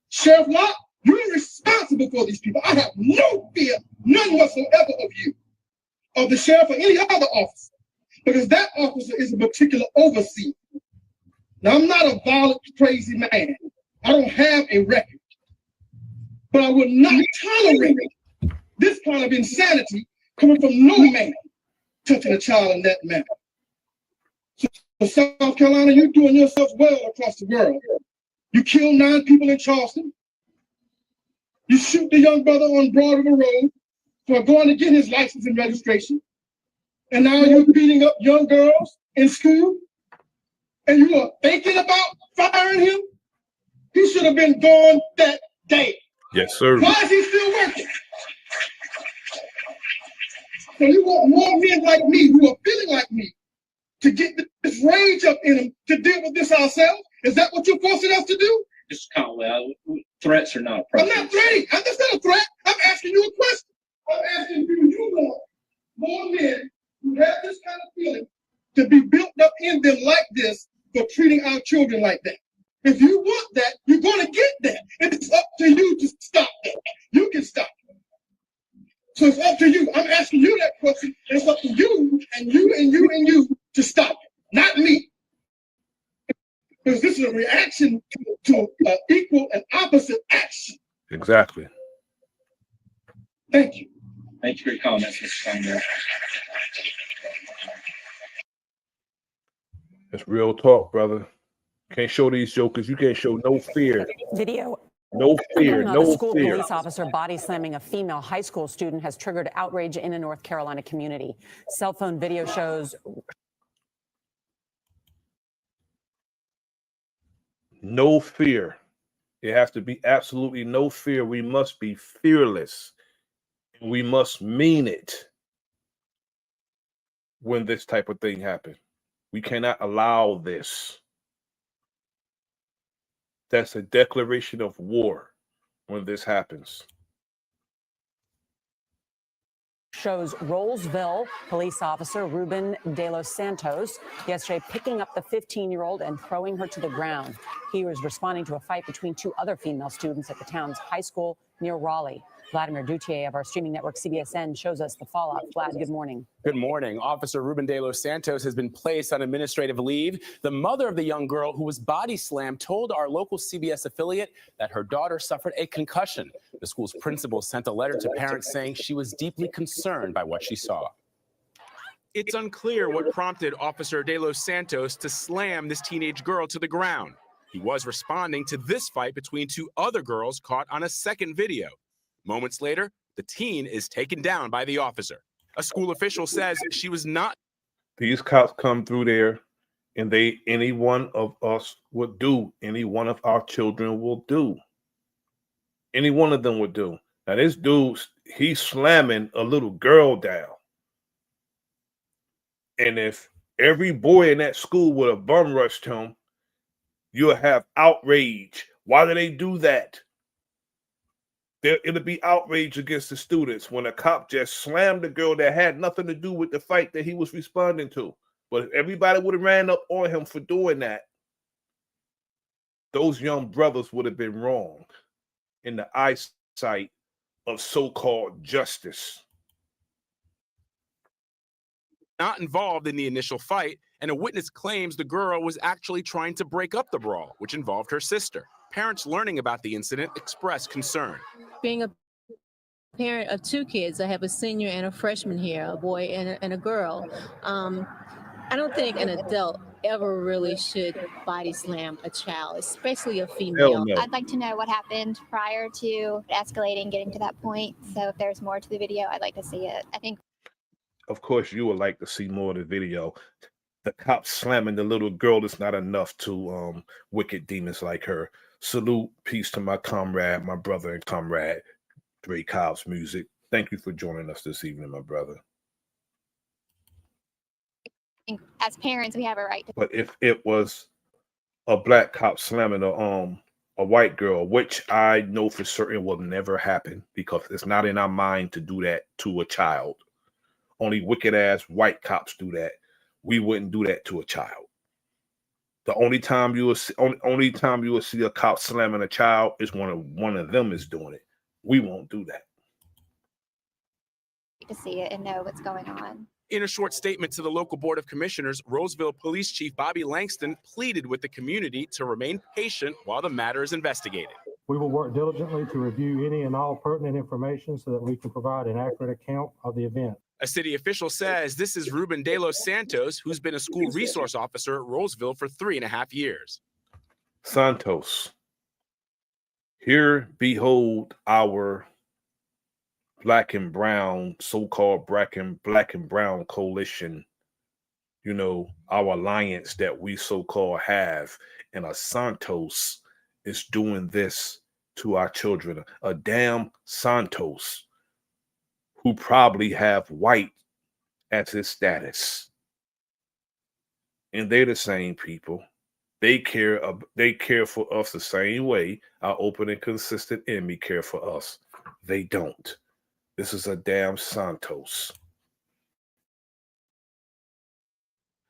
Sheriff Locke, you're responsible for these people. I have no fear, none whatsoever of you, of the sheriff or any other officer, because that officer is a particular overseer. Now, I'm not a violent, crazy man. I don't have a record. But I will not tolerate this kind of insanity coming from no man touching a child in that manner. So South Carolina, you're doing yourselves well across the world. You killed 9 people in Charleston. You shoot the young brother on Broad River Road for going to get his license and registration. And now you're beating up young girls in school. And you are thinking about firing him? He should have been gone that day. Yes, sir. Why is he still working? So you want more men like me who are feeling like me to get this rage up in them to deal with this ourselves? Is that what you're forcing us to do? Mr. Conway, threats are not appropriate. I'm not threatening. That's not a threat. I'm asking you a question. I'm asking you want more men who have this kind of feeling to be built up in them like this for treating our children like that. If you want that, you're going to get that. It's up to you to stop that. You can stop it. So it's up to you. I'm asking you that question. It's up to you and you and you and you to stop it, not me. Because this is a reaction to equal and opposite action. Exactly. Thank you. Thank you for your comments, Mr. Conway. That's real talk, brother. Can't show these jokers. You can't show no fear. Video. No fear. A No school fear. police officer body slamming a female high school student has triggered outrage in a North Carolina community. Cell phone video shows. No fear. It has to be absolutely no fear. We must be fearless. We must mean it when this type of thing happens. We cannot allow this. That's a declaration of war when this happens. Shows Rolesville police officer Ruben De Los Santos yesterday picking up the 15-year-old and throwing her to the ground. He was responding to a fight between two other female students at the town's high school near Raleigh. Vladimir Dutier of our streaming network CBSN shows us the fallout. Vlad, good morning. Good morning. Officer Ruben De Los Santos has been placed on administrative leave. The mother of the young girl who was body slammed told our local CBS affiliate that her daughter suffered a concussion. The school's principal sent a letter to parents saying she was deeply concerned by what she saw. It's unclear what prompted Officer De Los Santos to slam this teenage girl to the ground. He was responding to this fight between two other girls caught on a second video. Moments later, the teen is taken down by the officer. A school official says she was not. These cops come through there, and any one of us would do. Any one of our children will do. Any one of them would do. Now, this dude, he's slamming a little girl down. And if every boy in that school would have bum rushed him, you'll have outrage. Why do they do that? It'll be outrage against the students when a cop just slammed a girl that had nothing to do with the fight that he was responding to. But if everybody would have ran up on him for doing that, those young brothers would have been wrong in the eyesight of so-called justice. Not involved in the initial fight, and a witness claims the girl was actually trying to break up the brawl, which involved her sister. Parents learning about the incident expressed concern. Being a parent of two kids, I have a senior and a freshman here, a boy and a girl. I don't think an adult ever really should body slam a child, especially a female. No. I'd like to know what happened prior to escalating, getting to that point. So if there's more to the video, I'd like to see it. I think. Of course, you would like to see more of the video. The cop slamming the little girl is not enough to wicked demons like her. Salute, peace to my comrade, my brother and comrade, Dre Cobb's Music. Thank you for joining us this evening, my brother. As parents, we have a right to. But if it was a black cop slamming a white girl, which I know for certain will never happen because it's not in our mind to do that to a child. Only wicked ass white cops do that. We wouldn't do that to a child. The only time you will see a cop slamming a child is when one of them is doing it. We won't do that. To see it and know what's going on. In a short statement to the local Board of Commissioners, Roseville Police Chief Bobby Langston pleaded with the community to remain patient while the matter is investigated. We will work diligently to review any and all pertinent information so that we can provide an accurate account of the event. A city official says this is Ruben De Los Santos, who's been a school resource officer at Roseville for 3.5 years. Santos, here behold our black and brown, so-called black and brown coalition, you know, our alliance that we so-called have. And a Santos is doing this to our children. A damn Santos who probably have white as his status. And they're the same people. They care for us the same way our open and consistent enemy care for us. They don't. This is a damn Santos.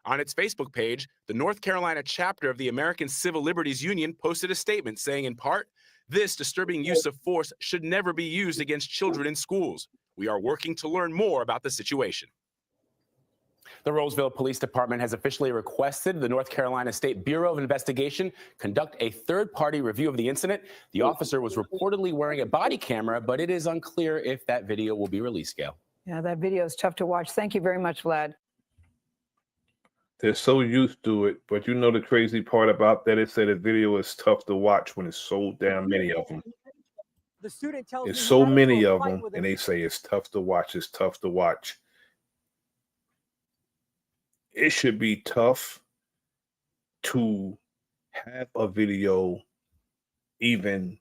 On its Facebook page, the North Carolina chapter of the American Civil Liberties Union posted a statement saying, in part, this disturbing use of force should never be used against children in schools. We are working to learn more about the situation. The Roseville Police Department has officially requested the North Carolina State Bureau of Investigation conduct a third-party review of the incident. The officer was reportedly wearing a body camera, but it is unclear if that video will be released, Gail. Yeah, that video is tough to watch. Thank you very much, Vlad. They're so used to it, but you know the crazy part about that is that the video is tough to watch when it's so damn many of them. The student tells It's so many of them, and they say it's tough to watch. It's tough to watch. It should be tough to have a video even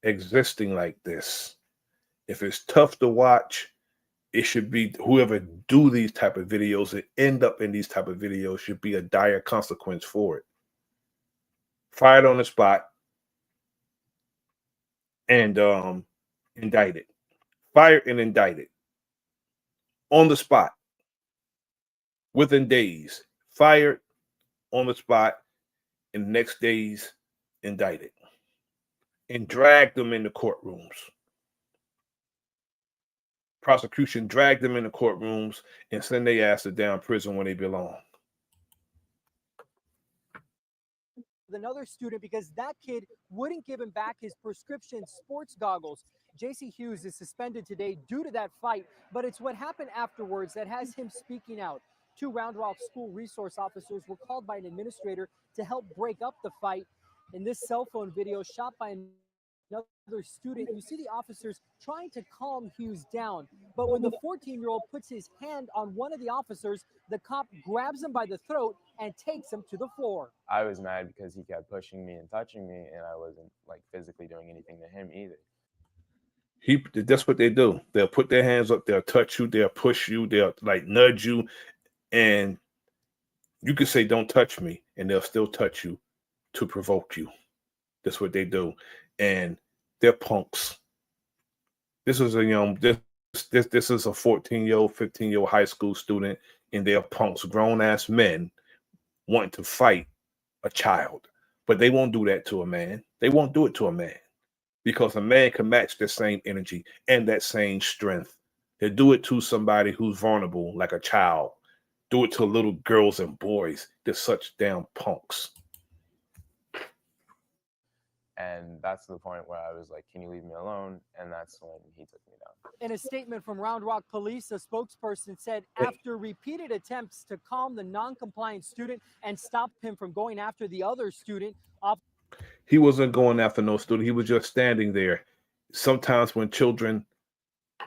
existing like this. If it's tough to watch, it should be whoever do these type of videos and end up in these type of videos should be a dire consequence for it. fired on the spot, and indicted. Fired and indicted on the spot within days. Fired on the spot, and the next days indicted, and dragged them into courtrooms. Prosecution dragged them into courtrooms and send their ass to down prison when they belong. Another student because that kid wouldn't give him back his prescription sports goggles. JC Hughes is suspended today due to that fight, but it's what happened afterwards that has him speaking out. 2 Round Rock school resource officers were called by an administrator to help break up the fight. In this cell phone video shot by another student, you see the officers trying to calm Hughes down. But when the 14-year-old puts his hand on one of the officers, the cop grabs him by the throat and takes him to the floor. I was mad because he kept pushing me and touching me, and I wasn't like physically doing anything to him either. That's what they do. They'll put their hands up, they'll touch you, they'll push you, they'll like nudge you, and you can say, "Don't touch me," and they'll still touch you to provoke you. That's what they do. And they're punks. This is a this is a 14-year-old, 15-year-old high school student, and they're punks, grown-ass men wanting to fight a child. But they won't do that to a man. They won't do it to a man because a man can match the same energy and that same strength. They do it to somebody who's vulnerable, like a child. Do it to little girls and boys. They're such damn punks. And that's the point where I was like, can you leave me alone? And that's when he took me down. In a statement from Round Rock Police, a spokesperson said after repeated attempts to calm the non-compliant student and stop him from going after the other student. He wasn't going after no student. He was just standing there. Sometimes when children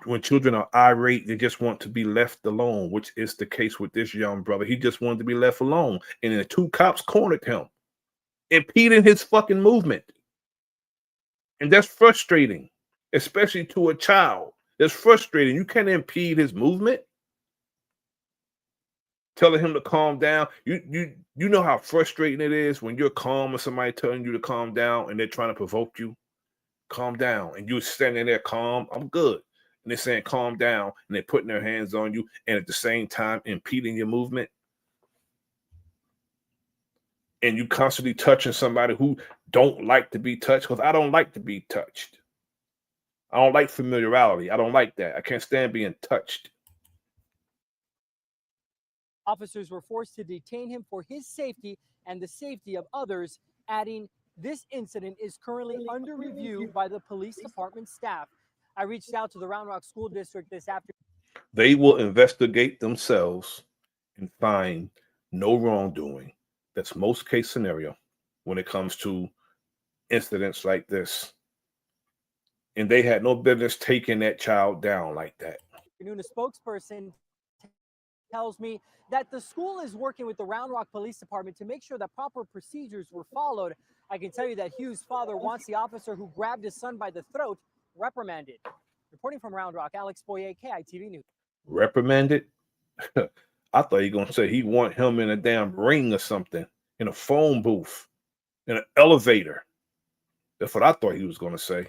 are irate, they just want to be left alone, which is the case with this young brother. He just wanted to be left alone. And then the 2 cops cornered him, impeding his fucking movement. And that's frustrating, especially to a child. That's frustrating. You can't impede his movement. Telling him to calm down. You know how frustrating it is when you're calm and somebody telling you to calm down and they're trying to provoke you. Calm down. And you're standing there calm. I'm good. And they're saying calm down and they're putting their hands on you and at the same time impeding your movement. And you constantly touching somebody who don't like to be touched, because I don't like to be touched. I don't like familiarity. I don't like that. I can't stand being touched. Officers were forced to detain him for his safety and the safety of others, adding, "This incident is currently under review by the police department staff." I reached out to the Round Rock School District this afternoon. They will investigate themselves and find no wrongdoing. That's most case scenario when it comes to incidents like this. And they had no business taking that child down like that. A spokesperson tells me that the school is working with the Round Rock Police Department to make sure that proper procedures were followed. I can tell you that Hughes' father wants the officer who grabbed his son by the throat reprimanded. Reporting from Round Rock, Alex Boyer, KITV News. Reprimanded? I thought you were going to say he want him in a damn ring or something, in a phone booth, in an elevator. That's what I thought he was going to say.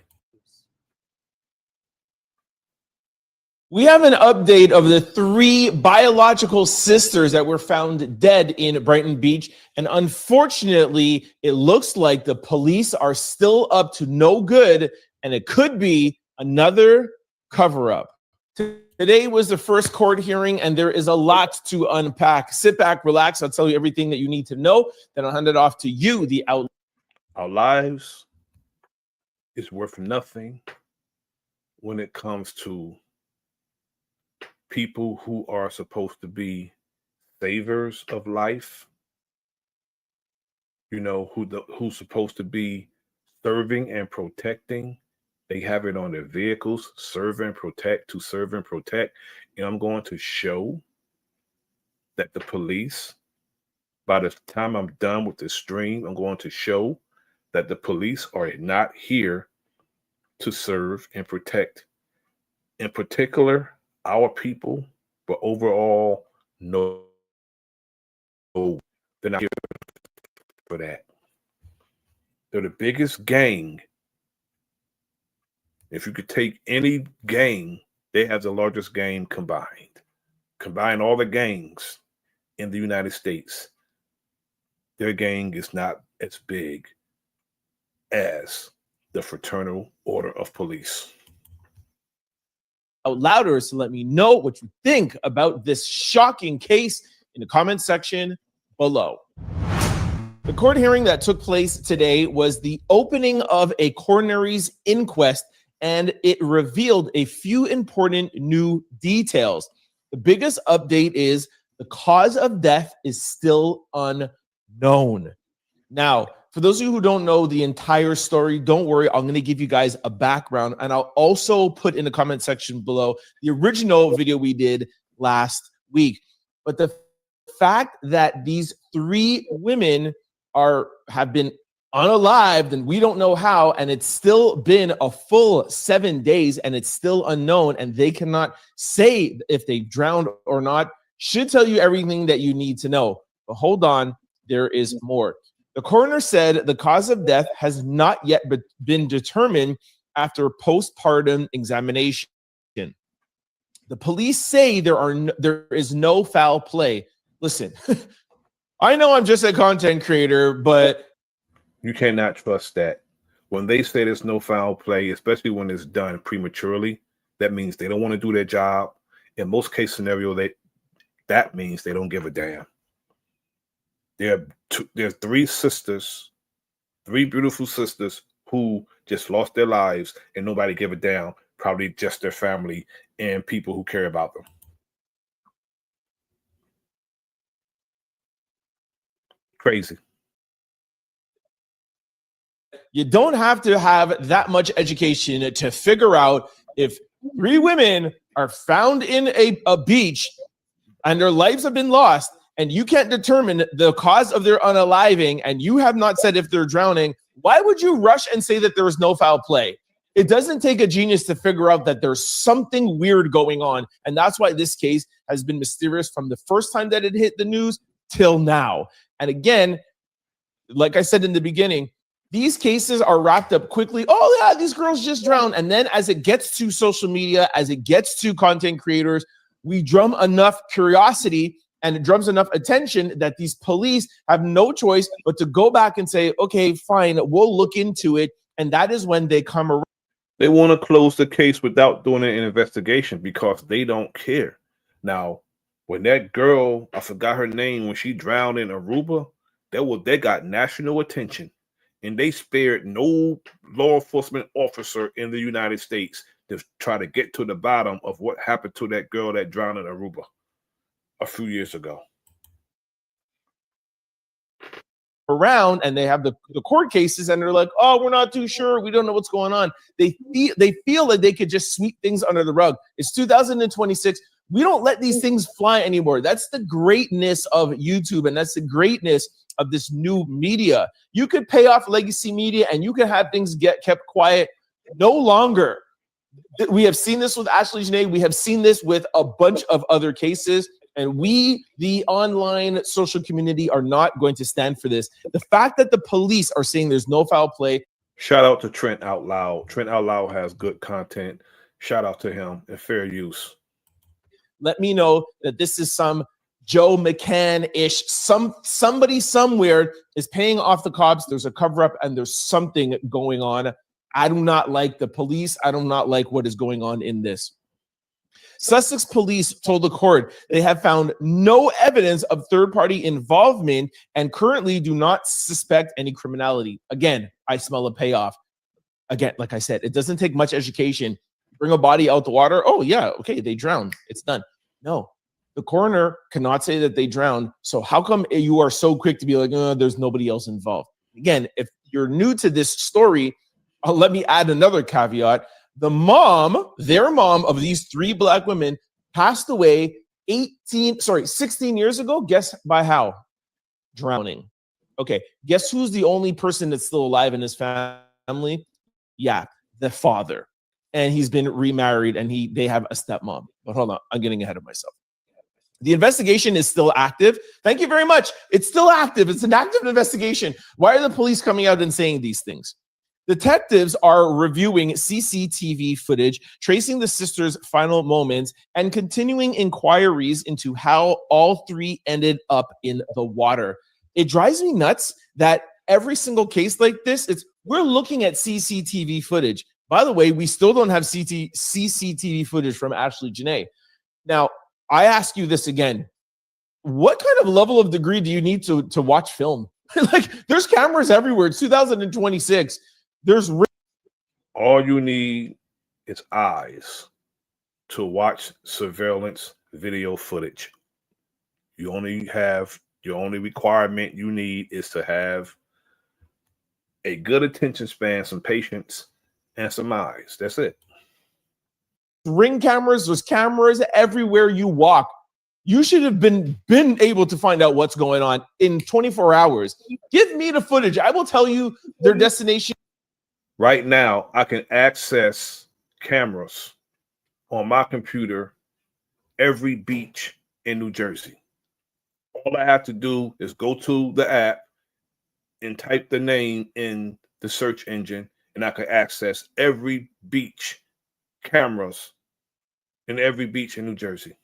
We have an update of the 3 biological sisters that were found dead in Brighton Beach. And unfortunately, it looks like the police are still up to no good, and it could be another cover-up. Today was the first court hearing, and there is a lot to unpack. Sit back, relax. I'll tell you everything that you need to know. Then I'll hand it off to you, the outlet. Our lives is worth nothing when it comes to people who are supposed to be savers of life, you know, who's supposed to be serving and protecting. They have it on their vehicles, serve and protect, to serve and protect. And I'm going to show that the police, by the time I'm done with this stream, I'm going to show that the police are not here to serve and protect, in particular, our people, but overall, no, they're not here for that. They're the biggest gang. If you could take any gang, they have the largest gang combined. Combine all the gangs in the United States. Their gang is not as big as the Fraternal Order of Police. Out louder to let me know what you think about this shocking case in the comment section below. The court hearing that took place today was the opening of a coroner's inquest, and it revealed a few important new details. The biggest update is the cause of death is still unknown. Now, for those of you who don't know the entire story, don't worry. I'm going to give you guys a background, and I'll also put in the comment section below the original video we did last week. But the fact that these three women have been unalived, and we don't know how, and it's still been a full 7 days, and it's still unknown, and they cannot say if they drowned or not, should tell you everything that you need to know. But hold on, there is more. The coroner said the cause of death has not yet been determined after postpartum examination. The police say there is no foul play. Listen, I know I'm just a content creator, but you cannot trust that. When they say there's no foul play, especially when it's done prematurely, that means they don't want to do their job. In most case scenario, that means they don't give a damn. There are three sisters, three beautiful sisters who just lost their lives and nobody gave a damn, probably just their family and people who care about them. Crazy. You don't have to have that much education to figure out if three women are found in a beach and their lives have been lost, and you can't determine the cause of their unaliving, and you have not said if they're drowning, why would you rush and say that there is no foul play? It doesn't take a genius to figure out that there's something weird going on, and that's why this case has been mysterious from the first time that it hit the news till now. And again, like I said in the beginning, these cases are wrapped up quickly. Oh, yeah, these girls just drowned. And then as it gets to social media, as it gets to content creators, we drum enough curiosity and it drums enough attention that these police have no choice but to go back and say, okay, fine, we'll look into it. And that is when they come around. They want to close the case without doing an investigation because they don't care. Now, when that girl, I forgot her name, when she drowned in Aruba, they got national attention. And they spared no law enforcement officer in the United States to try to get to the bottom of what happened to that girl that drowned in Aruba a few years ago. Around, and they have the court cases, and they're like, oh, we're not too sure. We don't know what's going on. They feel like they could just sweep things under the rug. It's 2026. We don't let these things fly anymore. That's the greatness of YouTube, and that's the greatness of this new media. You could pay off legacy media and you can have things get kept quiet. No longer. We have seen this with Ashley Janae. We have seen this with a bunch of other cases. And we, the online social community, are not going to stand for this. The fact that the police are saying there's no foul play. Shout out to Trent Out Loud. Trent Out Loud has good content. Shout out to him and fair use. Let me know that this is some Joe McCann-ish. Somebody somewhere is paying off the cops. There's a cover-up and there's something going on. I do not like the police. I do not like what is going on in this. Sussex police told the court they have found no evidence of third-party involvement and currently do not suspect any criminality. Again, I smell a payoff. Again, like I said, it doesn't take much education. Bring a body out the water. Oh, yeah, okay, they drowned. It's done. No. The coroner cannot say that they drowned. So how come you are so quick to be like, there's nobody else involved? Again, if you're new to this story, let me add another caveat. The mom, their mom of these three Black women passed away 16 years ago. Guess by how? Drowning. Okay. Guess who's the only person that's still alive in his family? Yeah, the father. And he's been remarried and they have a stepmom. But hold on, I'm getting ahead of myself. The investigation is still active. Thank you very much. It's still active. It's an active investigation. Why are the police coming out and saying these things? Detectives are reviewing CCTV footage, tracing the sisters' final moments, and continuing inquiries into how all three ended up in the water. It drives me nuts that every single case like this, we're looking at CCTV footage. By the way, we still don't have CCTV footage from Ashley Janae. Now, I ask you this again. What kind of level of degree do you need to watch film? Like, there's cameras everywhere. It's 2026. There's all you need is eyes to watch surveillance video footage. Your only requirement you need is to have a good attention span, some patience, and some eyes. That's it. Ring cameras, there's cameras everywhere you walk. You should have been able to find out what's going on in 24 hours. Give me the footage. I will tell you their destination. Right now, I can access cameras on my computer every beach in New Jersey. All I have to do is go to the app and type the name in the search engine, and I can access every beach cameras in every beach in New Jersey.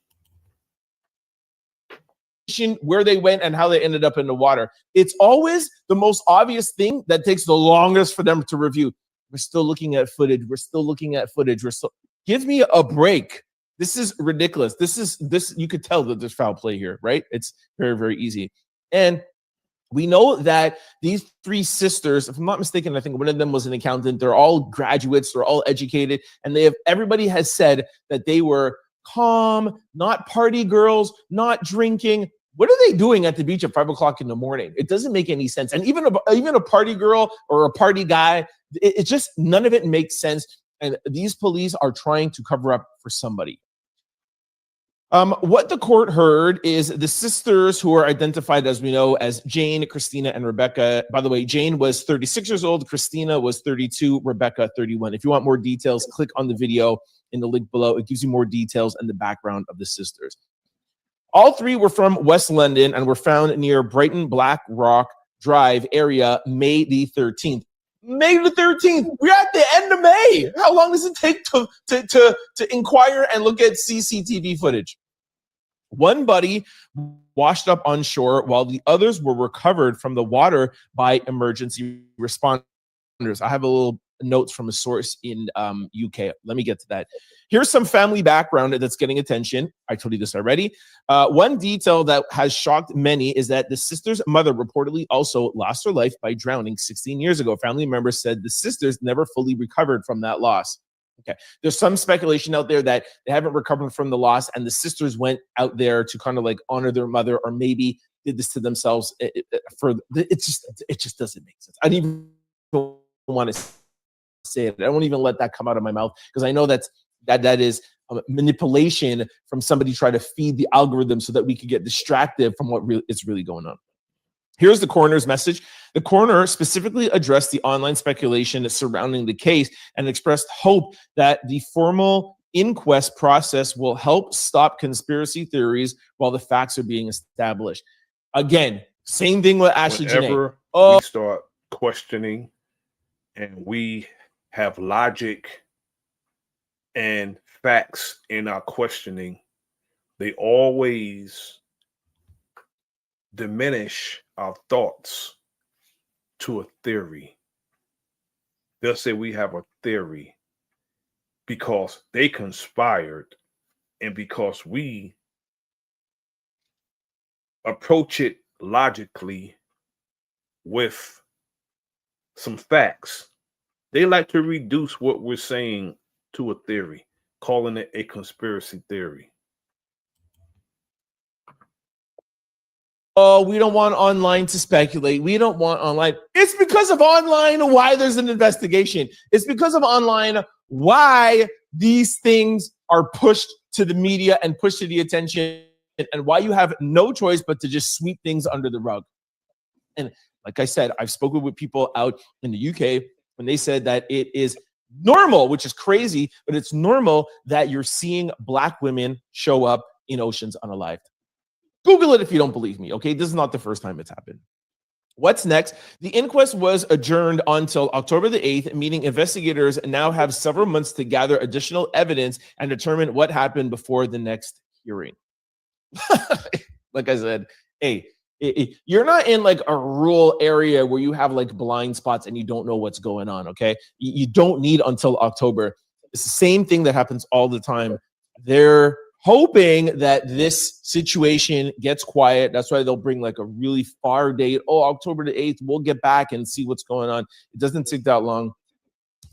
Where they went and how they ended up in the water. It's always the most obvious thing that takes the longest for them to review. We're still looking at footage. We're still looking at footage. Give me a break. This is ridiculous. This you could tell that there's foul play here, right? It's very, very easy. And we know that these three sisters, if I'm not mistaken, I think one of them was an accountant. They're all graduates. They're all educated. And everybody has said that they were calm, not party girls, not drinking. What are they doing at the beach at 5 o'clock in the morning? It doesn't make any sense. And even a party girl or a party guy, it just, none of it makes sense. And these police are trying to cover up for somebody. What the court heard is the sisters, who are identified, as we know, as Jane, Christina, and Rebecca. By the way, Jane was 36 years old. Christina was 32. Rebecca, 31. If you want more details, click on the video in the link below. It gives you more details and the background of the sisters. All three were from West London and were found near Brighton Black Rock Drive area May the 13th. May the 13th. We're at the end of May. How long does it take to inquire and look at CCTV footage? One buddy washed up on shore while the others were recovered from the water by emergency responders. I have a little notes from a source in UK. Let me get to that. Here's some family background that's getting attention. I told you this already. One detail that has shocked many is that the sister's mother reportedly also lost her life by drowning 16 years ago. Family members said the sisters never fully recovered from that loss. Okay. There's some speculation out there that they haven't recovered from the loss and the sisters went out there to kind of like honor their mother, or maybe did this to themselves. It just doesn't make sense. I don't even want to say it. I won't even let that come out of my mouth because I know that is manipulation from somebody trying to feed the algorithm so that we could get distracted from what is really going on. Here's the coroner's message. The coroner specifically addressed the online speculation surrounding the case and expressed hope that the formal inquest process will help stop conspiracy theories while the facts are being established. Again, same thing with Ashley Janae. Whenever we start questioning and we have logic and facts in our questioning, they always diminish our thoughts to a theory. They'll say we have a theory because they conspired and because we approach it logically with some facts. They like to reduce what we're saying to a theory, calling it a conspiracy theory. Oh, we don't want online to speculate. We don't want online. It's because of online why there's an investigation. It's because of online why these things are pushed to the media and pushed to the attention, and why you have no choice but to just sweep things under the rug. And like I said, I've spoken with people out in the UK when they said that it is normal, which is crazy, but it's normal that you're seeing Black women show up in oceans unalived. Google it if you don't believe me, okay? This is not the first time it's happened. What's next? The inquest was adjourned until October the 8th, meaning investigators now have several months to gather additional evidence and determine what happened before the next hearing. Like I said, hey, you're not in like a rural area where you have like blind spots and you don't know what's going on, okay? You don't need until October. It's the same thing that happens all the time. They're hoping that this situation gets quiet. That's why they'll bring like a really far date. Oh, October the 8th, we'll get back and see what's going on. It doesn't take that long.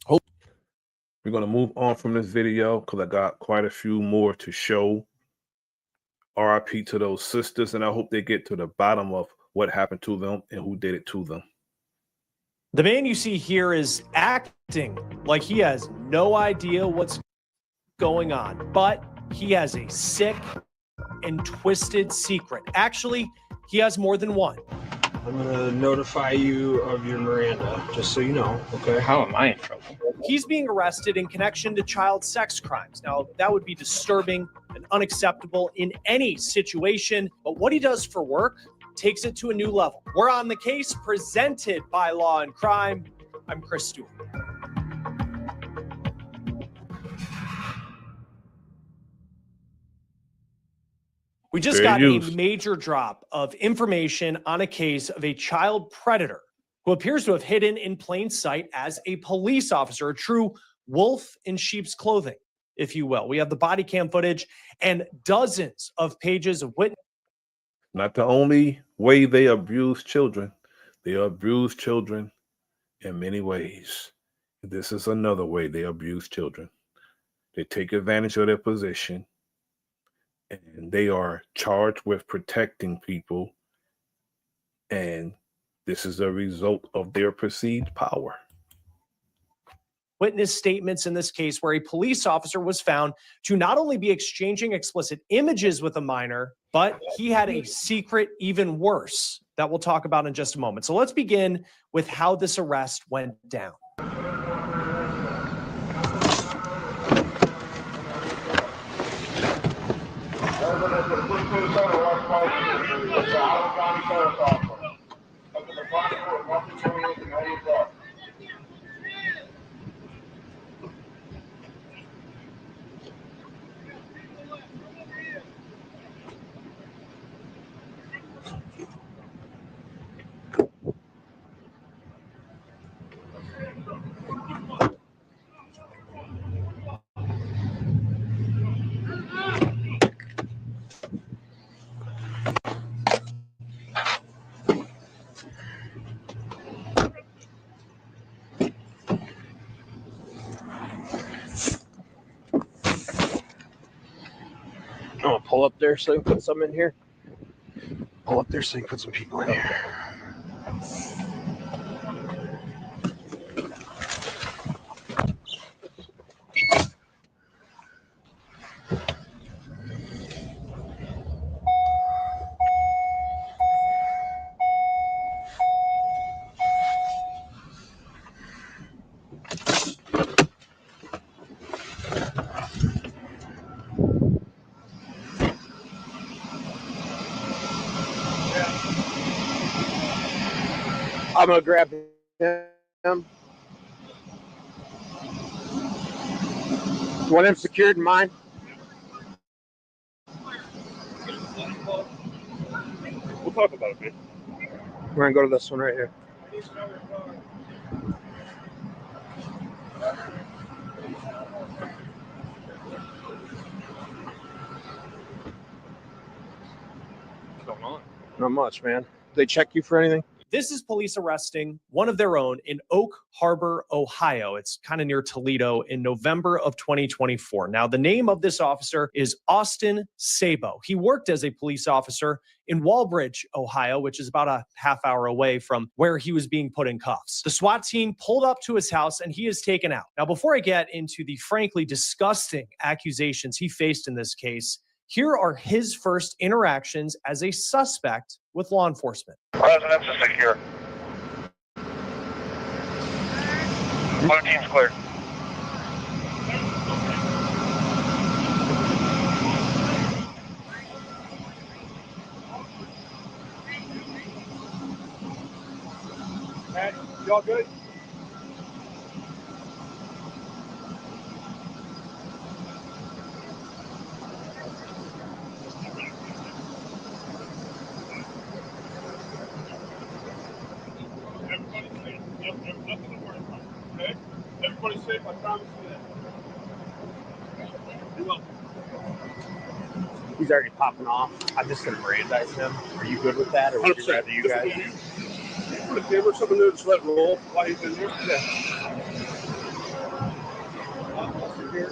We're going to move on from this video because I got quite a few more to show. RIP to those sisters, and I hope they get to the bottom of what happened to them and who did it to them. The man you see here is acting like he has no idea what's going on, but he has a sick and twisted secret. Actually, he has more than one. I'm going to notify you of your Miranda, just so you know, okay? How am I in trouble? He's being arrested in connection to child sex crimes. Now, that would be disturbing and unacceptable in any situation, but what he does for work takes it to a new level. We're on the case presented by Law and Crime. I'm Chris Stewart. We just got a major drop of information on a case of a child predator who appears to have hidden in plain sight as a police officer, a true wolf in sheep's clothing, if you will. We have the body cam footage and dozens of pages of witness. Not the only way they abuse children. They abuse children in many ways. This is another way they abuse children. They take advantage of their position, and they are charged with protecting people, and this is a result of their perceived power. Witness statements in this case where a police officer was found to not only be exchanging explicit images with a minor, but he had a secret even worse that we'll talk about in just a moment. So let's begin with how this arrest went down. I'm gonna pull up there so I can put some in here. Pull up there so I can put some people in here. I'm gonna grab him. You want him secured in mine? We'll talk about it, man. We're gonna go to this one right here. What's going on? Not much, man. They check you for anything? This is police arresting one of their own in Oak Harbor, Ohio. It's kind of near Toledo in November of 2024. Now, the name of this officer is Austin Sabo. He worked as a police officer in Walbridge, Ohio, which is about a half hour away from where he was being put in cuffs. The SWAT team pulled up to his house and he is taken out. Now, before I get into the frankly disgusting accusations he faced in this case, here are his first interactions as a suspect with law enforcement. Residence is secure. Blue team's clear. Y'all good? Everybody's safe. Yep, there's nothing to worry about. Okay? Everybody's safe. I promise you that. You're welcome. He's already popping off. I'm just going to Mirandize him. Are you good with that, or would you 100%. rather you guys? Put a camera, something to just let roll while he's in there. Yeah. Officer here.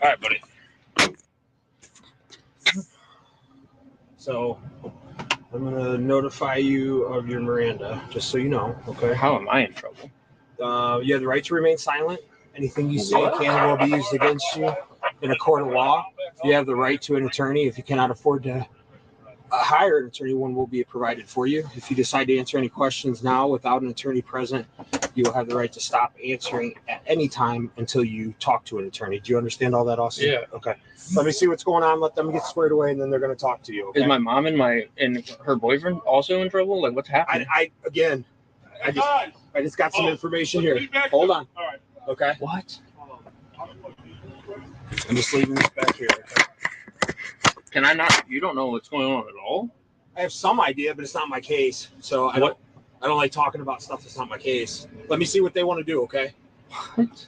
All right, buddy. So I'm going to notify you of your Miranda, just so you know, okay? How am I in trouble? You have the right to remain silent. Anything you say can and will be used against you in a court of law. You have the right to an attorney. If you cannot afford to hire an attorney, one will be provided for you. If you decide to answer any questions now without an attorney present, you will have the right to stop answering at any time until you talk to an attorney. Do you understand all that, Austin? Yeah. Okay. Let me see what's going on. Let them get squared away, and then they're going to talk to you. Okay? Is my mom and her boyfriend also in trouble? Like, what's happening? I just got some information here. Hold on. All right. Okay. What? I'm just leaving this back here. Okay? Can I not? You don't know what's going on at all? I have some idea, but it's not my case. So I don't like talking about stuff that's not my case. Let me see what they want to do, okay? What?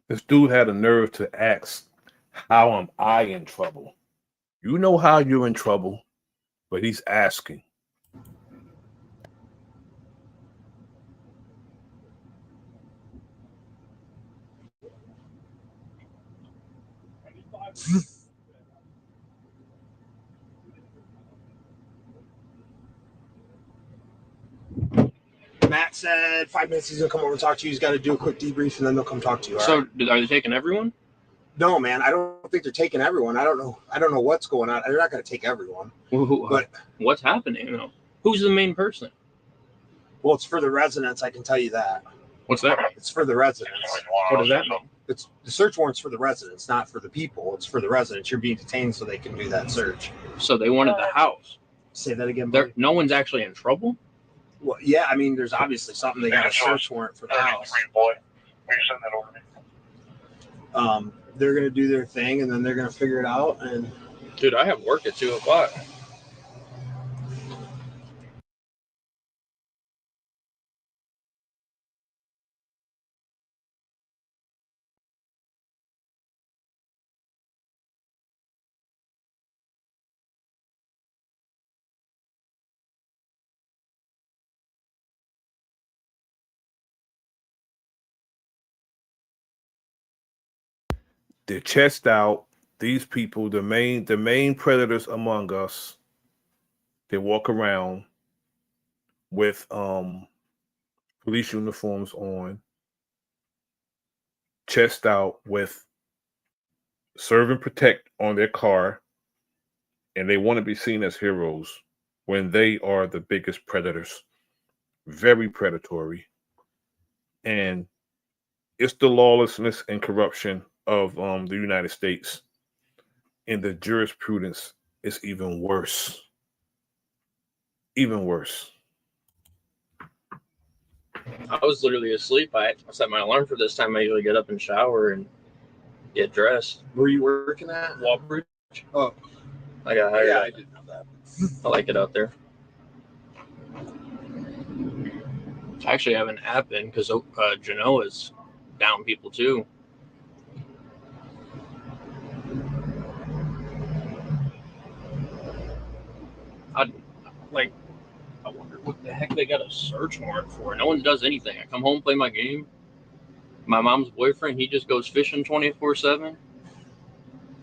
This dude had a nerve to ask, how am I in trouble? You know how you're in trouble, but he's asking. Matt said 5 minutes he's gonna come over and talk to you. He's got to do a quick debrief and then they'll come talk to you. All So, right? are they taking everyone? No, man, I don't think they're taking everyone. I don't know what's going on. They're not gonna take everyone. But What's happening though? Who's the main person? well, it's for the residents. I can tell you that. What's that? It's for the residents. What does that mean? It's the search warrant's for the residents, not for the people. It's for the residents. You're being detained so they can do that search. So they wanted the house. Say that again, buddy. No one's actually in trouble. Well, yeah, I mean, there's obviously something. They got a search warrant for the house. They're gonna do their thing, and then they're gonna figure it out. And Dude, I have work at 2:00. They're chest out. These people, the main predators among us, they walk around with police uniforms on, chest out with serve and protect on their car, and they want to be seen as heroes when they are the biggest predators. Very predatory. And it's the lawlessness and corruption of the United States. And the jurisprudence is even worse. Even worse. I was literally asleep. I set my alarm for this time. I usually get up and shower and get dressed. Where you working at? Walbridge. Oh, I got hired. yeah, I didn't know that. I like it out there. I actually have an app in because Genoa's down people too. I wonder what the heck they they got a search warrant for? No one does anything. I come home, play my game. My mom's boyfriend, he just goes fishing 24/7,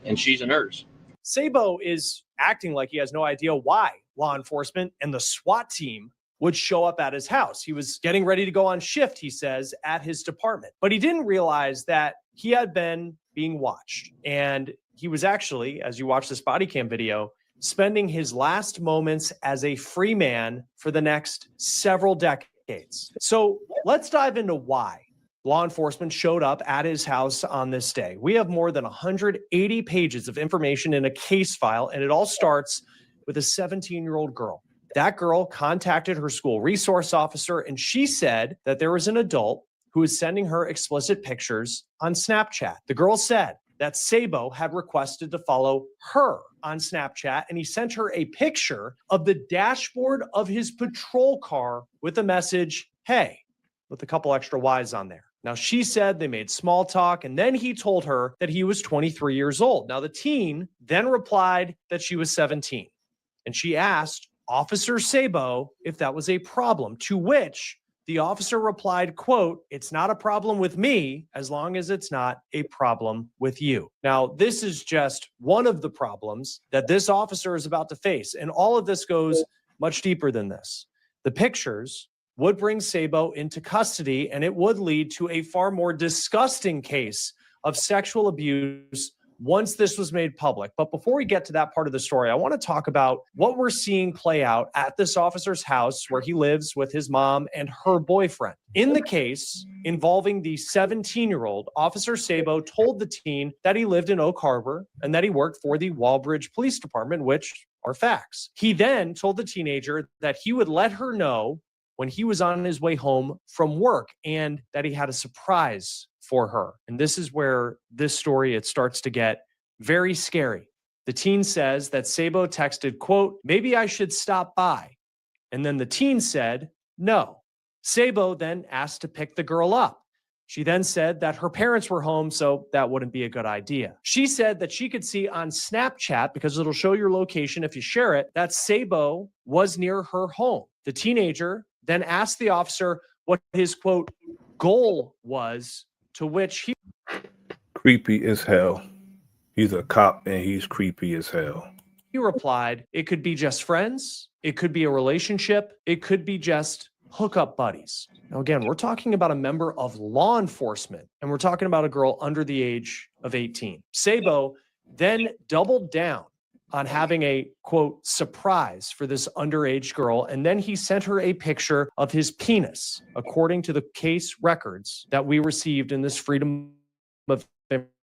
and she's a nurse. Sabo is acting like he has no idea why law enforcement and the SWAT team would show up at his house. He was getting ready to go on shift, he says, at his department. But he didn't realize that he had been being watched. And he was actually, as you watch this body cam video, spending his last moments as a free man for the next several decades. So let's dive into why law enforcement showed up at his house on this day. We have more than 180 pages of information in a case file, and it all starts with a 17-year-old girl. That girl contacted her school resource officer, and she said that there was an adult who was sending her explicit pictures on Snapchat. The girl said that Sabo had requested to follow her on Snapchat, and he sent her a picture of the dashboard of his patrol car with a message, "Hey," with a couple extra Y's on there. Now, she said they made small talk, and then he told her that he was 23 years old. Now, the teen then replied that she was 17, and she asked Officer Sabo if that was a problem, to which the officer replied, quote, "It's not a problem with me as long as it's not a problem with you." Now, this is just one of the problems that this officer is about to face, and all of this goes much deeper than this. The pictures would bring Sabo into custody, and it would lead to a far more disgusting case of sexual abuse once this was made public. But before we get to that part of the story, I want to talk about what we're seeing play out at this officer's house where he lives with his mom and her boyfriend. In the case involving the 17-year-old, Officer Sabo told the teen that he lived in Oak Harbor and that he worked for the Walbridge Police Department, which are facts. He then told the teenager that he would let her know when he was on his way home from work and that he had a surprise for her. And this is where this story, it starts to get very scary. The teen says that Sabo texted, quote, "Maybe I should stop by." And then the teen said, no. Sabo then asked to pick the girl up. She then said that her parents were home, so that wouldn't be a good idea. She said that she could see on Snapchat, because it'll show your location if you share it, that Sabo was near her home. The teenager then asked the officer what his, quote, goal was, to which he... Creepy as hell. He's a cop and he's creepy as hell. He replied, it could be just friends. It could be a relationship. It could be just hookup buddies. Now, again, we're talking about a member of law enforcement, and we're talking about a girl under the age of 18. Sabo then doubled down on having a, quote, surprise for this underage girl, and then he sent her a picture of his penis, according to the case records that we received in this Freedom of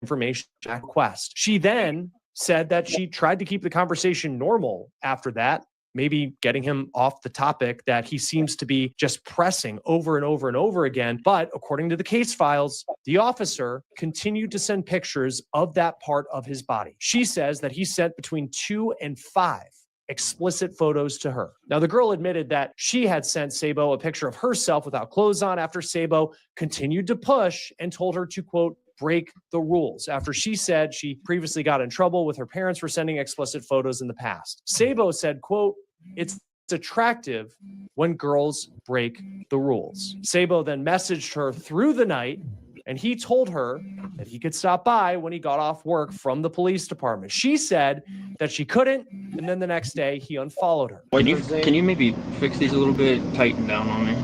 Information Act request. She then said that she tried to keep the conversation normal after that, maybe getting him off the topic that he seems to be just pressing over and over and over again. But according to the case files, the officer continued to send pictures of that part of his body. She says that he sent between 2 and 5 explicit photos to her. Now, the girl admitted that she had sent Sabo a picture of herself without clothes on after Sabo continued to push and told her to, quote, break the rules, after she said she previously got in trouble with her parents for sending explicit photos in the past. Sabo said, quote, it's attractive when girls break the rules. Sabo then messaged her through the night, and he told her that he could stop by when he got off work from the police department. She said that she couldn't, and then the next day he unfollowed her. Can you maybe fix these a little bit, tighten down on me?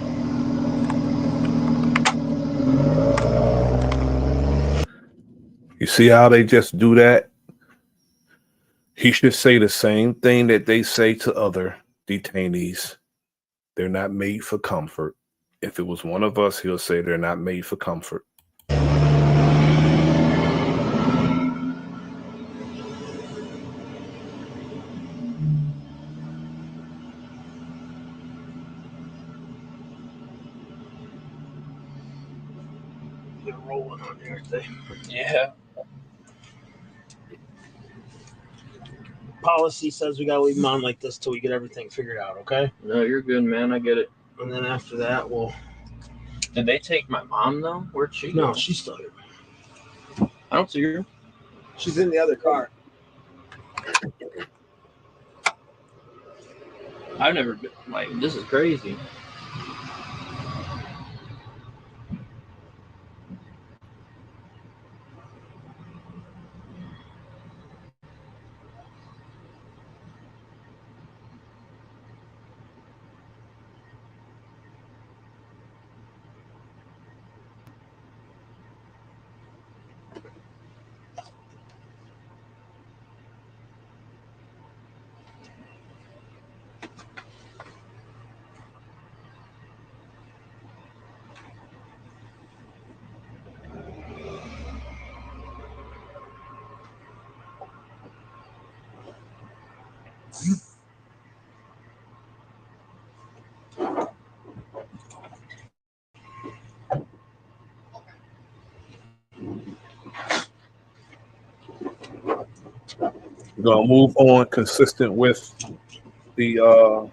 You see how they just do that? He should say the same thing that they say to other detainees. They're not made for comfort. If it was one of us, he'll say they're not made for comfort. They're rolling on there, aren't they? Yeah. Policy says we gotta leave them on like this till we get everything figured out, okay? No, you're good, man. I get it. And then after that, we'll... Did they take my mom, though? Where'd she go? No, she's still here. I don't see her. She's in the other car. I've never been, like, this is crazy. We're gonna move on consistent with the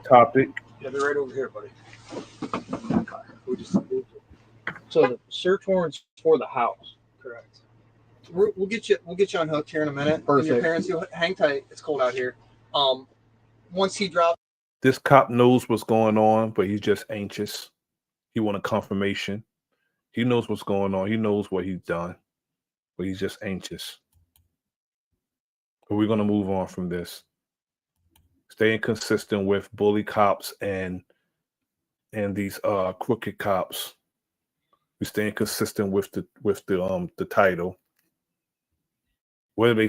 topic. Yeah, they're right over here, buddy. We just moved it. So the search warrant's for the house. Correct. We'll get you. We'll get you unhooked here in a minute. Perfect. And your parents, you'll hang tight. It's cold out here. Once he drops. This cop knows what's going on, but he's just anxious. He want a confirmation. He knows what's going on. He knows what he's done, but he's just anxious. But we're gonna move on from this. Staying consistent with bully cops and these crooked cops. We're staying consistent with the title. What are they?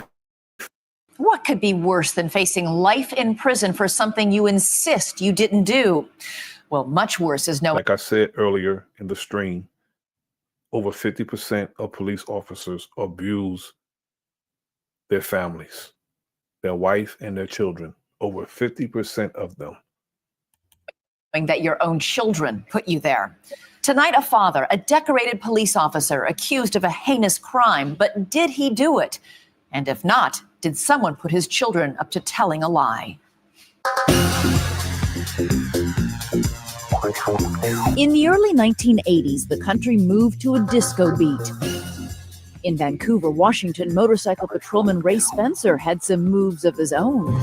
What could be worse than facing life in prison for something you insist you didn't do? Well, much worse is knowing. Like I said earlier in the stream, over 50% of police officers abuse their families, their wife and their children. Over 50% of them. That your own children put you there. Tonight, a father, a decorated police officer accused of a heinous crime, but did he do it? And if not, did someone put his children up to telling a lie? In the early 1980s, the country moved to a disco beat. In Vancouver, Washington, motorcycle patrolman Ray Spencer had some moves of his own.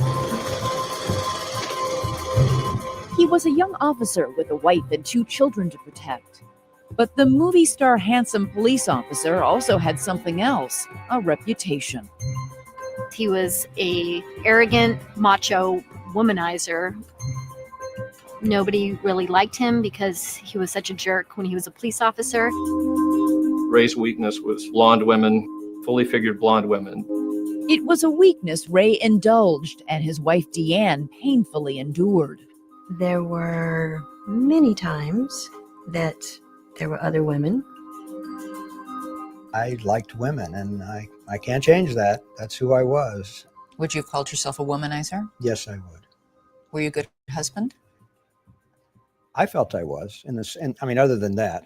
He was a young officer with a wife and 2 children to protect. But the movie star handsome police officer also had something else, a reputation. He was a arrogant, macho womanizer. Nobody really liked him because he was such a jerk when he was a police officer. Ray's weakness was blonde women, fully figured blonde women. It was a weakness Ray indulged and his wife Deanne painfully endured. There were many times that there were other women. I liked women, and I can't change that. That's who I was. Would you have called yourself a womanizer? Yes, I would. Were you a good husband? I felt I was. And I mean, other than that,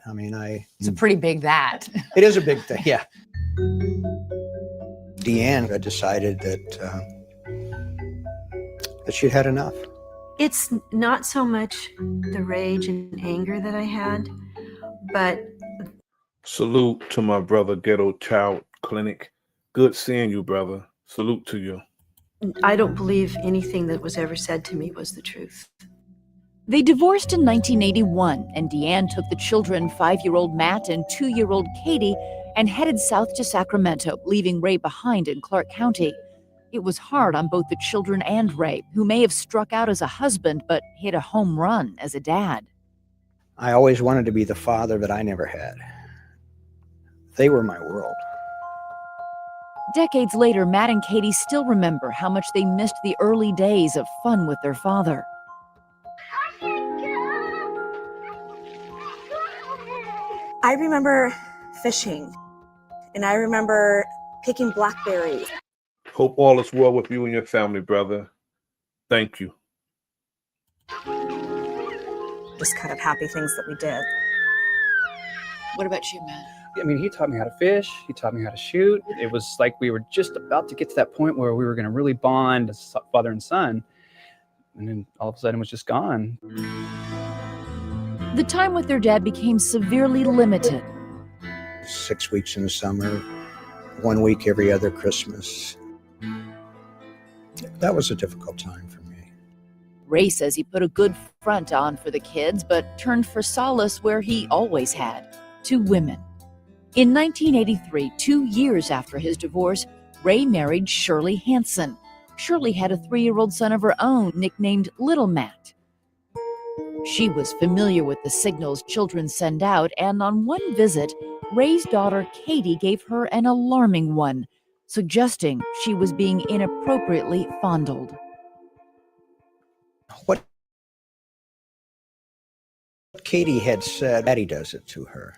It's a pretty big that. It is a big thing, yeah. Deanne had decided that she'd had enough. It's not so much the rage and anger that I had, but... Salute to my brother, Ghetto Child Clinic. Good seeing you, brother. Salute to you. I don't believe anything that was ever said to me was the truth. They divorced in 1981, and Deanne took the children, 5-year-old Matt and 2-year-old Katie, and headed south to Sacramento, leaving Ray behind in Clark County. It was hard on both the children and Ray, who may have struck out as a husband, but hit a home run as a dad. I always wanted to be the father, but I never had. They were my world. Decades later, Matt and Katie still remember how much they missed the early days of fun with their father. I remember fishing, and I remember picking blackberries. Hope all is well with you and your family, brother. Thank you. Just kind of happy things that we did. What about you, Matt? I mean, he taught me how to fish. He taught me how to shoot. It was like we were just about to get to that point where we were going to really bond as father and son. And then all of a sudden it was just gone. The time with their dad became severely limited. 6 weeks in the summer, 1 week every other Christmas. That was a difficult time for me. Ray says he put a good front on for the kids, but turned for solace where he always had, to women. In 1983, 2 years after his divorce, Ray married Shirley Hansen. Shirley had a 3-year-old son of her own, nicknamed Little Matt. She was familiar with the signals children send out, and on one visit, Ray's daughter Katie gave her an alarming one, suggesting she was being inappropriately fondled. What Katie had said, Daddy does it to her.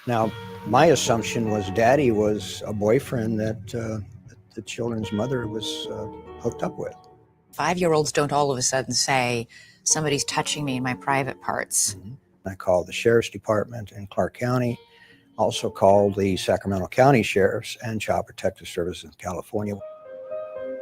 Now, my assumption was Daddy was a boyfriend that the children's mother was hooked up with. 5-year-olds don't all of a sudden say, somebody's touching me in my private parts. I called the Sheriff's Department in Clark County, also called the Sacramento County Sheriffs and Child Protective Services in California.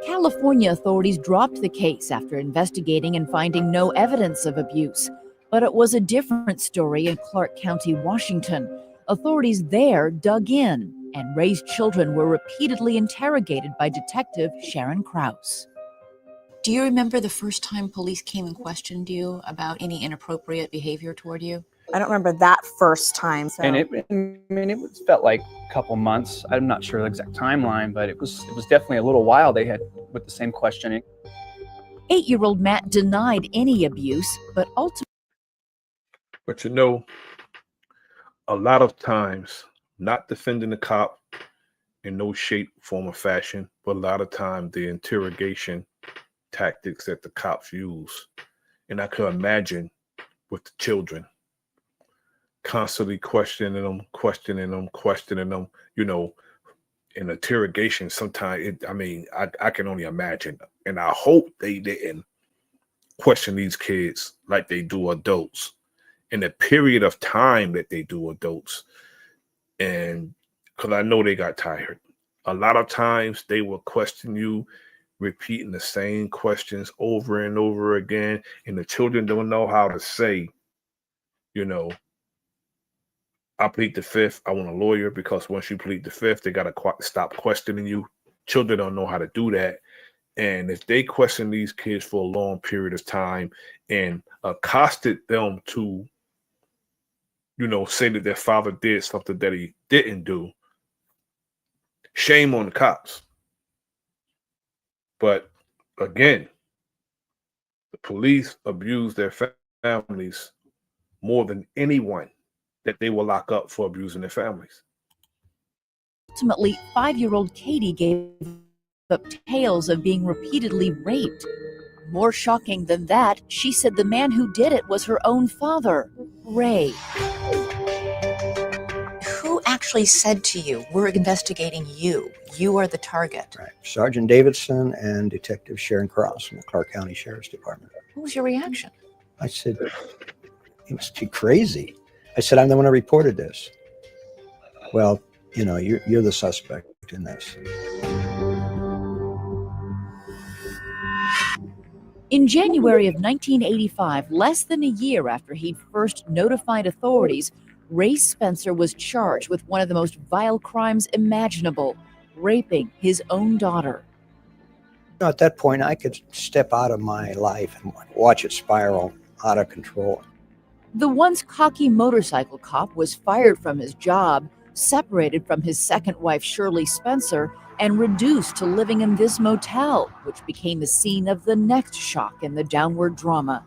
California authorities dropped the case after investigating and finding no evidence of abuse. But it was a different story in Clark County, Washington. Authorities there dug in, and Ray's children were repeatedly interrogated by Detective Sharon Krause. Do you remember the first time police came and questioned you about any inappropriate behavior toward you? I don't remember that first time. So. And it felt like a couple months. I'm not sure the exact timeline, but it was definitely a little while they had with the same questioning. 8-year-old Matt denied any abuse, but ultimately. But you know, a lot of times, not defending the cop in no shape, form, or fashion, but a lot of time the interrogation tactics that the cops use. And I could imagine with the children, constantly questioning them, you know, in interrogation. Sometimes, I can only imagine. And I hope they didn't question these kids like they do adults in the period of time that they do adults. And because I know they got tired. A lot of times they will question you, repeating the same questions over and over again. And the children don't know how to say, you know, I plead the fifth, I want a lawyer, because once you plead the fifth, they got to stop questioning you. Children don't know how to do that. And if they question these kids for a long period of time and accosted them to, you know, say that their father did something that he didn't do, shame on the cops. But again, the police abuse their families more than anyone that they will lock up for abusing their families. Ultimately, 5-year-old Katie gave up tales of being repeatedly raped. More shocking than that, she said the man who did it was her own father, Ray. Who actually said to you, we're investigating you, you are the target? Right. Sergeant Davidson and Detective Sharon Krause from the Clark County Sheriff's Department. What was your reaction? I said, you must be crazy. I said, I'm the one who reported this. Well, you know, you're the suspect in this. In January of 1985, less than a year after he'd first notified authorities, Ray Spencer was charged with one of the most vile crimes imaginable, raping his own daughter. At that point, I could step out of my life and watch it spiral out of control. The once cocky motorcycle cop was fired from his job, separated from his second wife, Shirley Spencer, and reduced to living in this motel, which became the scene of the next shock in the downward drama.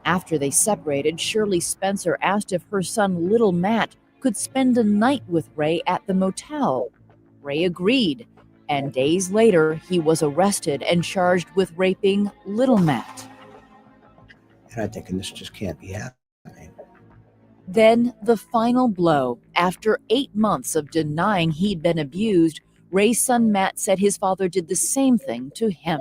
After they separated, Shirley Spencer asked if her son, little Matt, could spend a night with Ray at the motel. Ray agreed, and days later, he was arrested and charged with raping little Matt. And I'm thinking, this just can't be happening. Then the final blow. After 8 months of denying he'd been abused, Ray's son Matt said his father did the same thing to him.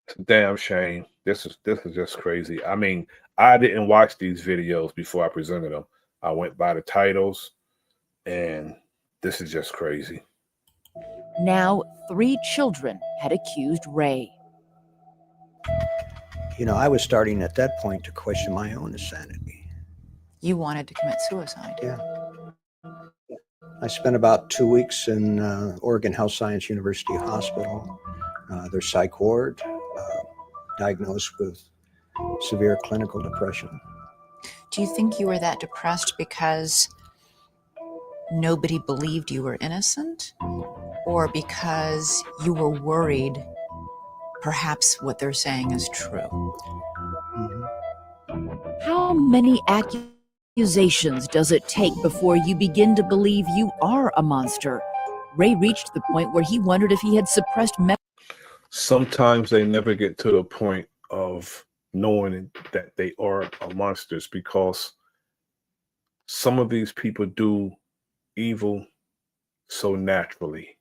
It's a damn shame. This is just crazy. I mean, I didn't watch these videos before I presented them. I went by the titles, and this is just crazy. Now, 3 children had accused Ray. You know, I was starting at that point to question my own insanity. You wanted to commit suicide. Yeah. I spent about 2 weeks in Oregon Health Science University Hospital, their psych ward, diagnosed with severe clinical depression. Do you think you were that depressed because nobody believed you were innocent? Or because you were worried perhaps what they're saying is true? How many accusations does it take before you begin to believe you are a monster? Ray reached the point where he wondered if he had suppressed Sometimes they never get to the point of knowing that they are monsters, because some of these people do evil so naturally.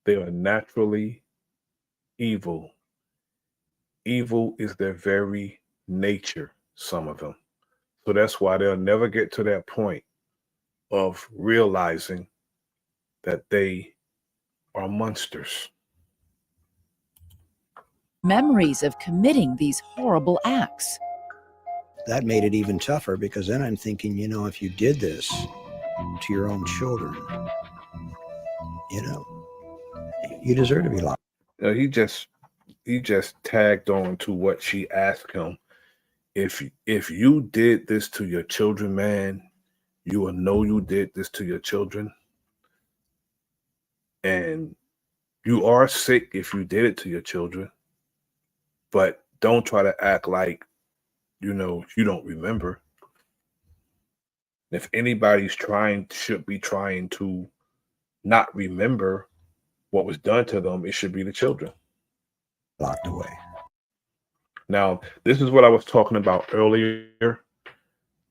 They are naturally evil, evil is their very nature, some of them. So that's why they'll never get to that point of realizing that they are monsters. Memories of committing these horrible acts. That made it even tougher because then I'm thinking, you know, if you did this to your own children, you know, you deserve to be locked. He just tagged on to what she asked him. If you did this to your children, man, you will know you did this to your children. And you are sick if you did it to your children. But don't try to act like, you know, you don't remember. If anybody's should be trying to not remember what was done to them, it should be the children. Locked away. Now, this is what I was talking about earlier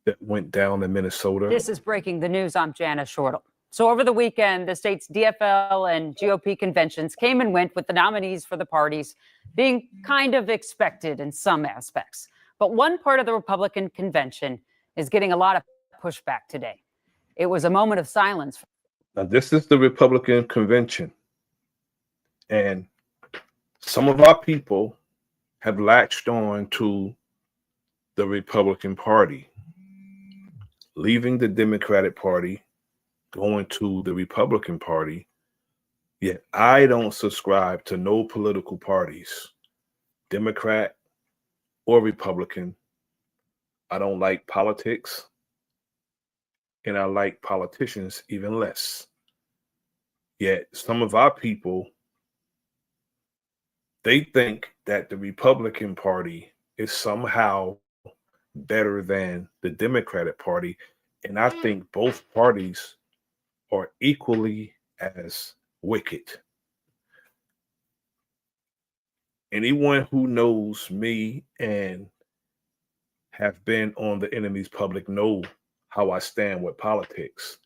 that went down in Minnesota. This is breaking the news. I'm Janice Shortle. So over the weekend, the state's DFL and GOP conventions came and went with the nominees for the parties being kind of expected in some aspects. But one part of the Republican convention is getting a lot of pushback today. It was a moment of silence. Now, this is the Republican convention. And some of our people have latched on to the Republican Party, leaving the Democratic Party, going to the Republican Party. Yet I don't subscribe to no political parties, Democrat or Republican. I don't like politics, and I like politicians even less. Yet some of our people, they think that the Republican Party is somehow better than the Democratic Party. And I think both parties are equally as wicked. Anyone who knows me and have been on the enemy's public know how I stand with politics.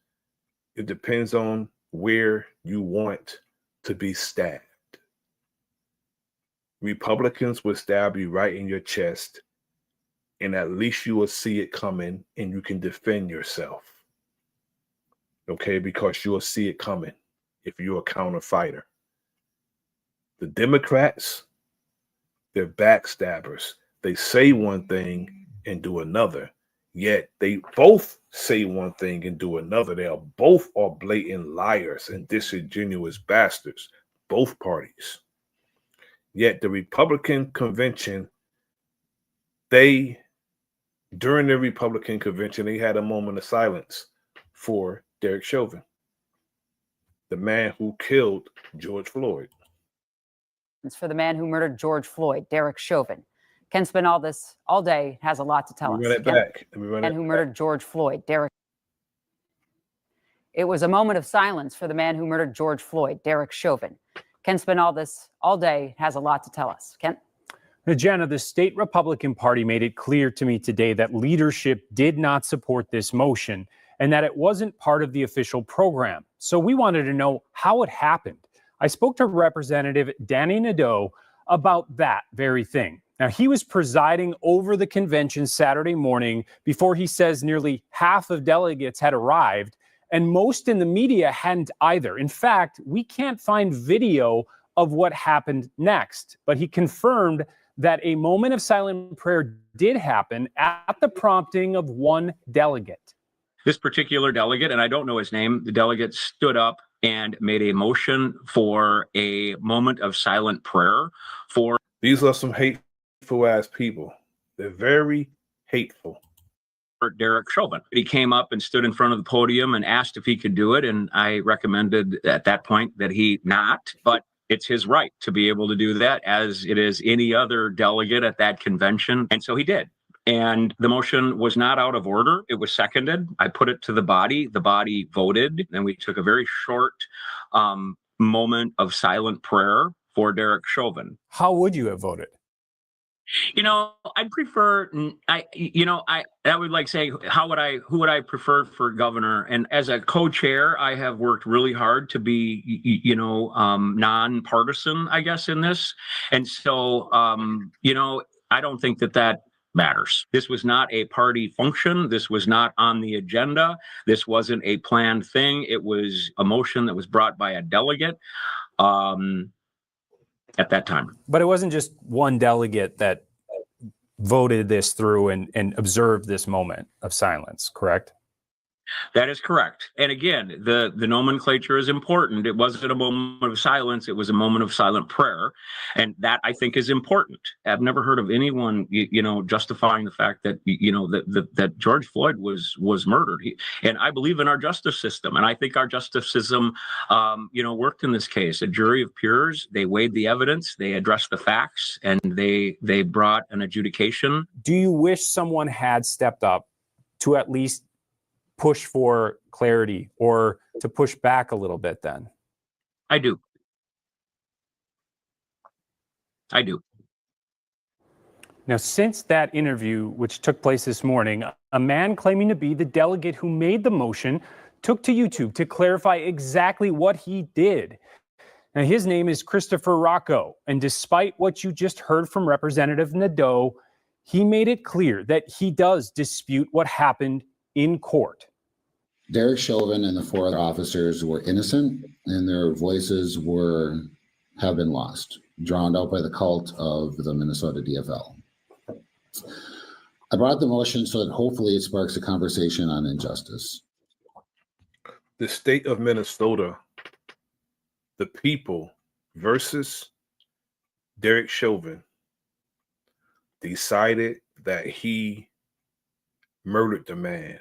It depends on where you want to be stabbed. Republicans will stab you right in your chest, and at least you will see it coming and you can defend yourself. Okay, because you'll see it coming if you're a counter fighter. The Democrats, they're backstabbers. They say one thing and do another, yet they both say one thing and do another. They are both blatant liars and disingenuous bastards, both parties. Yet the Republican convention, during the Republican convention, they had a moment of silence for Derek Chauvin, the man who killed George Floyd. It's for the man who murdered George Floyd, Derek Chauvin. Ken spent all day, has a lot to tell us. Let me run it who murdered George Floyd, Derek. It was a moment of silence for the man who murdered George Floyd, Derek Chauvin. Ken spent all day, has a lot to tell us. Ken? Now, Jenna, the state Republican Party made it clear to me today that leadership did not support this motion and that it wasn't part of the official program. So we wanted to know how it happened. I spoke to Representative Danny Nadeau about that very thing. Now, he was presiding over the convention Saturday morning before he says nearly half of delegates had arrived, and most in the media hadn't either. In fact, we can't find video of what happened next, but he confirmed that a moment of silent prayer did happen at the prompting of one delegate. This particular delegate, and I don't know his name, the delegate stood up and made a motion for a moment of silent prayer for... These are some hateful ass people. They're very hateful. Derek Chauvin. He came up and stood in front of the podium and asked if he could do it. And I recommended at that point that he not, but it's his right to be able to do that, as it is any other delegate at that convention. And so he did. And the motion was not out of order. It was seconded. I put it to the body. The body voted. And we took a very short moment of silent prayer for Derek Chauvin. How would you have voted? I'd prefer, that would like say, who would I prefer for governor? And as a co-chair, I have worked really hard to be, nonpartisan, I guess, in this. And so, I don't think that matters. This was not a party function. This was not on the agenda. This wasn't a planned thing. It was a motion that was brought by a delegate. At that time. But it wasn't just one delegate that voted this through and observed this moment of silence, correct? That is correct. And again, the nomenclature is important. It wasn't a moment of silence. It was a moment of silent prayer. And that, I think, is important. I've never heard of anyone, justifying the fact that, that George Floyd was murdered. And I believe in our justice system. And I think our justice system, worked in this case. A jury of peers, they weighed the evidence, they addressed the facts, and they brought an adjudication. Do you wish someone had stepped up to at least push for clarity or to push back a little bit then? I do. Now, since that interview, which took place this morning, a man claiming to be the delegate who made the motion took to YouTube to clarify exactly what he did. Now, his name is Christopher Rocco, and despite what you just heard from Representative Nadeau, he made it clear that he does dispute what happened in court. Derek Chauvin and the 4 other officers were innocent, and their voices have been lost, drowned out by the cult of the Minnesota DFL. I brought the motion so that hopefully it sparks a conversation on injustice. The state of Minnesota, the people versus Derek Chauvin, decided that he murdered the man,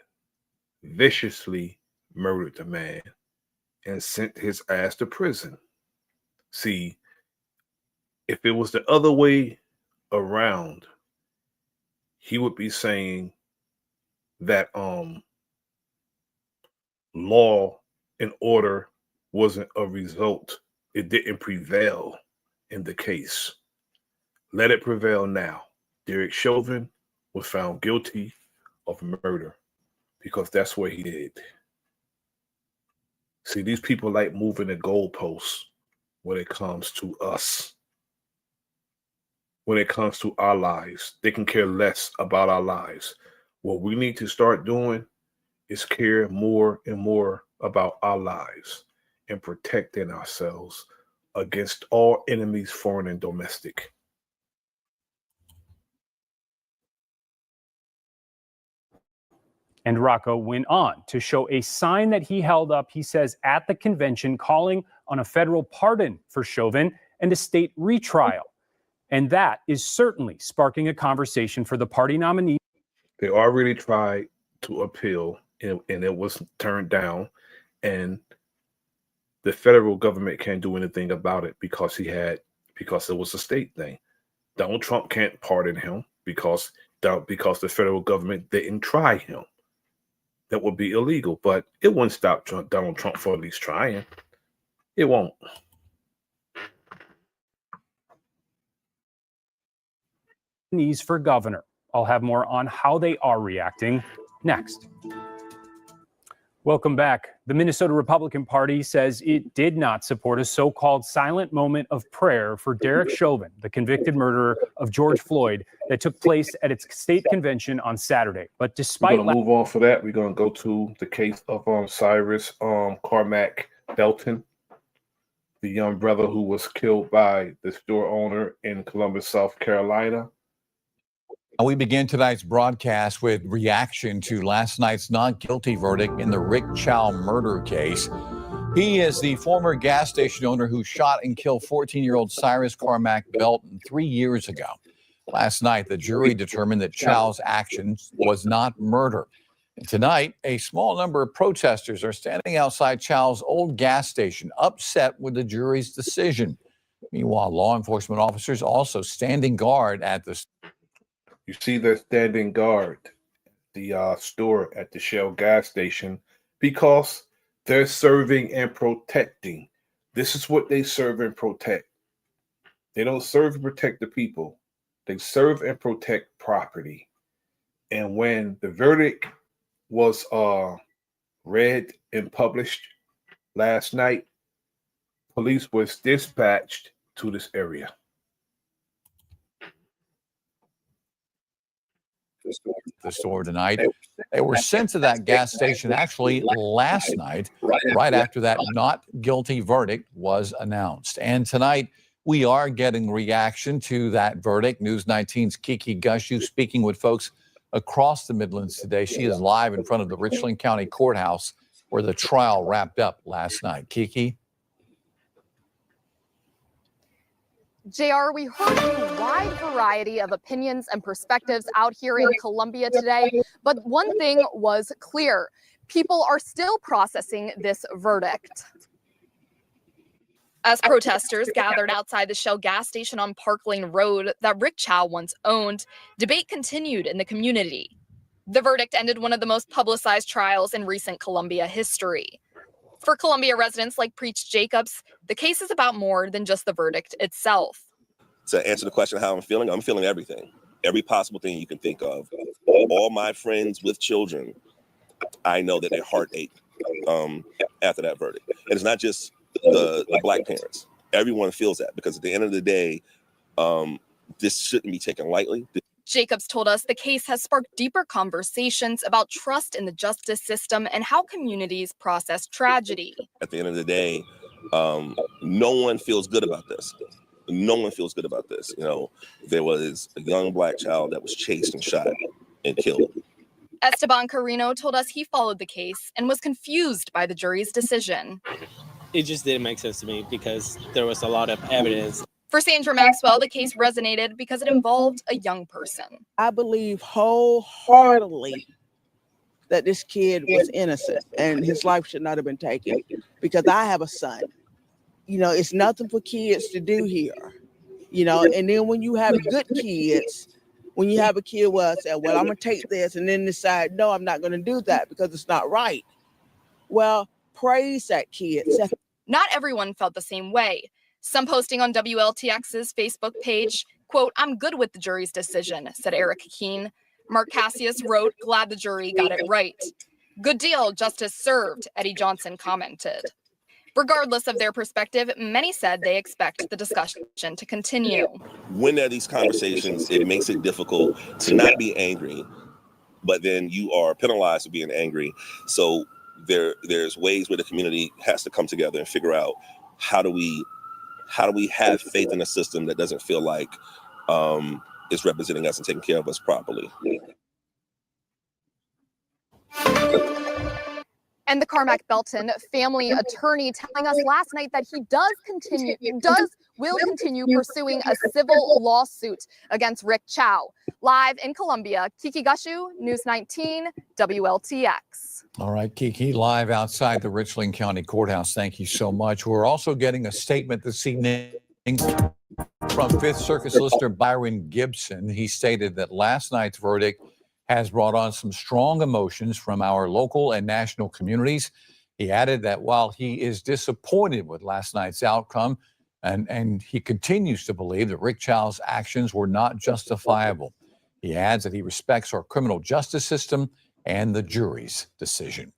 viciously murdered the man, and sent his ass to prison. See, if it was the other way around, he would be saying that law and order wasn't a result. It didn't prevail in the case. Let it prevail now. Derek Chauvin was found guilty of murder because that's what he did. See, these people like moving the goalposts when it comes to us. When it comes to our lives, they can care less about our lives. What we need to start doing is care more and more about our lives and protecting ourselves against all enemies, foreign and domestic. And Rocco went on to show a sign that he held up, he says, at the convention, calling on a federal pardon for Chauvin and a state retrial. And that is certainly sparking a conversation for the party nominee. They already tried to appeal and it was turned down. And the federal government can't do anything about it because it was a state thing. Donald Trump can't pardon him because the federal government didn't try him. That would be illegal, but it wouldn't stop Donald Trump from at least trying. It won't. Nominees for governor. I'll have more on how they are reacting next. Welcome back. The Minnesota Republican Party says it did not support a so-called silent moment of prayer for Derek Chauvin, the convicted murderer of George Floyd, that took place at its state convention on Saturday. But despite we're going to move on for that, we're going to go to the case of Cyrus Carmack Belton, the young brother who was killed by the store owner in Columbus, South Carolina. We begin tonight's broadcast with reaction to last night's not guilty verdict in the Rick Chow murder case. He is the former gas station owner who shot and killed 14-year-old Cyrus Carmack Belton 3 years ago. Last night, the jury determined that Chow's actions was not murder. And tonight, a small number of protesters are standing outside Chow's old gas station, upset with the jury's decision. Meanwhile, law enforcement officers also standing guard at the You see, they're standing guard at the store at the Shell gas station because they're serving and protecting. This is what they serve and protect. They don't serve and protect the people. They serve and protect property. And when the verdict was read and published last night, police was dispatched to this area. The store tonight. They were sent to that gas station actually last night, right after that not guilty verdict was announced. And tonight, we are getting reaction to that verdict. News 19's Kiki Gushu speaking with folks across the Midlands today. She is live in front of the Richland County Courthouse where the trial wrapped up last night. Kiki? JR, we heard a wide variety of opinions and perspectives out here in Columbia today, but one thing was clear. People are still processing this verdict. As protesters gathered outside the Shell gas station on Park Lane Road that Rick Chow once owned, debate continued in the community. The verdict ended one of the most publicized trials in recent Columbia history. For Columbia residents like Preach Jacobs, the case is about more than just the verdict itself. To answer the question of how I'm feeling everything. Every possible thing you can think of. All my friends with children, I know that their heart ached after that verdict. And it's not just the Black parents. Everyone feels that because at the end of the day, this shouldn't be taken lightly. Jacobs told us the case has sparked deeper conversations about trust in the justice system and how communities process tragedy. At the end of the day, no one feels good about this. No one feels good about this. You know, there was a young Black child that was chased and shot and killed. Esteban Carino told us he followed the case and was confused by the jury's decision. It just didn't make sense to me because there was a lot of evidence. For Sandra Maxwell, the case resonated because it involved a young person. I believe wholeheartedly that this kid was innocent and his life should not have been taken because I have a son. You know, it's nothing for kids to do here, you know, and then when you have good kids, when you have a kid where I say, well, I'm going to take this and then decide, no, I'm not going to do that because it's not right. Well, praise that kid. Not everyone felt the same way. Some posting on WLTX's Facebook page, quote, "I'm good with the jury's decision," said Eric Keene. Mark Cassius wrote, "Glad the jury got it right." "Good deal, justice served," Eddie Johnson commented. Regardless of their perspective, many said they expect the discussion to continue. When there are these conversations, it makes it difficult to not be angry, but then you are penalized for being angry. So there's ways where the community has to come together and figure out how do we have faith in a system that doesn't feel like it's representing us and taking care of us properly. And the Carmack Belton family attorney telling us last night that he will continue pursuing a civil lawsuit against Rick Chow. Live in Columbia, Kiki Gushu, News 19, WLTX. All right, Kiki, live outside the Richland County Courthouse. Thank you so much. We're also getting a statement this evening from Fifth Circuit Solicitor Byron Gibson. He stated that last night's verdict has brought on some strong emotions from our local and national communities. He added that while he is disappointed with last night's outcome, and he continues to believe that Rick Chow's actions were not justifiable. He adds that he respects our criminal justice system and the jury's decision.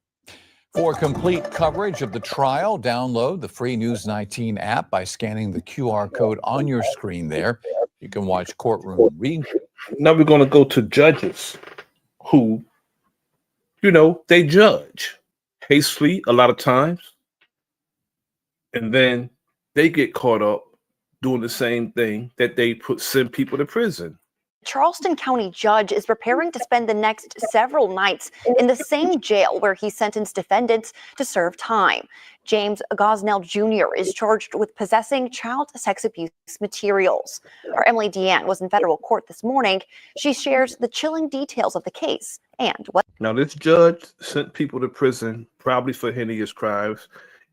For complete coverage of the trial, download the free News 19 app by scanning the QR code on your screen there. You can watch Courtroom Read. Now we're going to go to judges who, they judge hastily a lot of times. And then they get caught up doing the same thing that they send people to prison. Charleston County judge is preparing to spend the next several nights in the same jail where he sentenced defendants to serve time. James Gosnell Jr. is charged with possessing child sex abuse materials. Our Emily Deanne was in federal court this morning. She shares the chilling details of the case and what. Now, this judge sent people to prison probably for heinous crimes,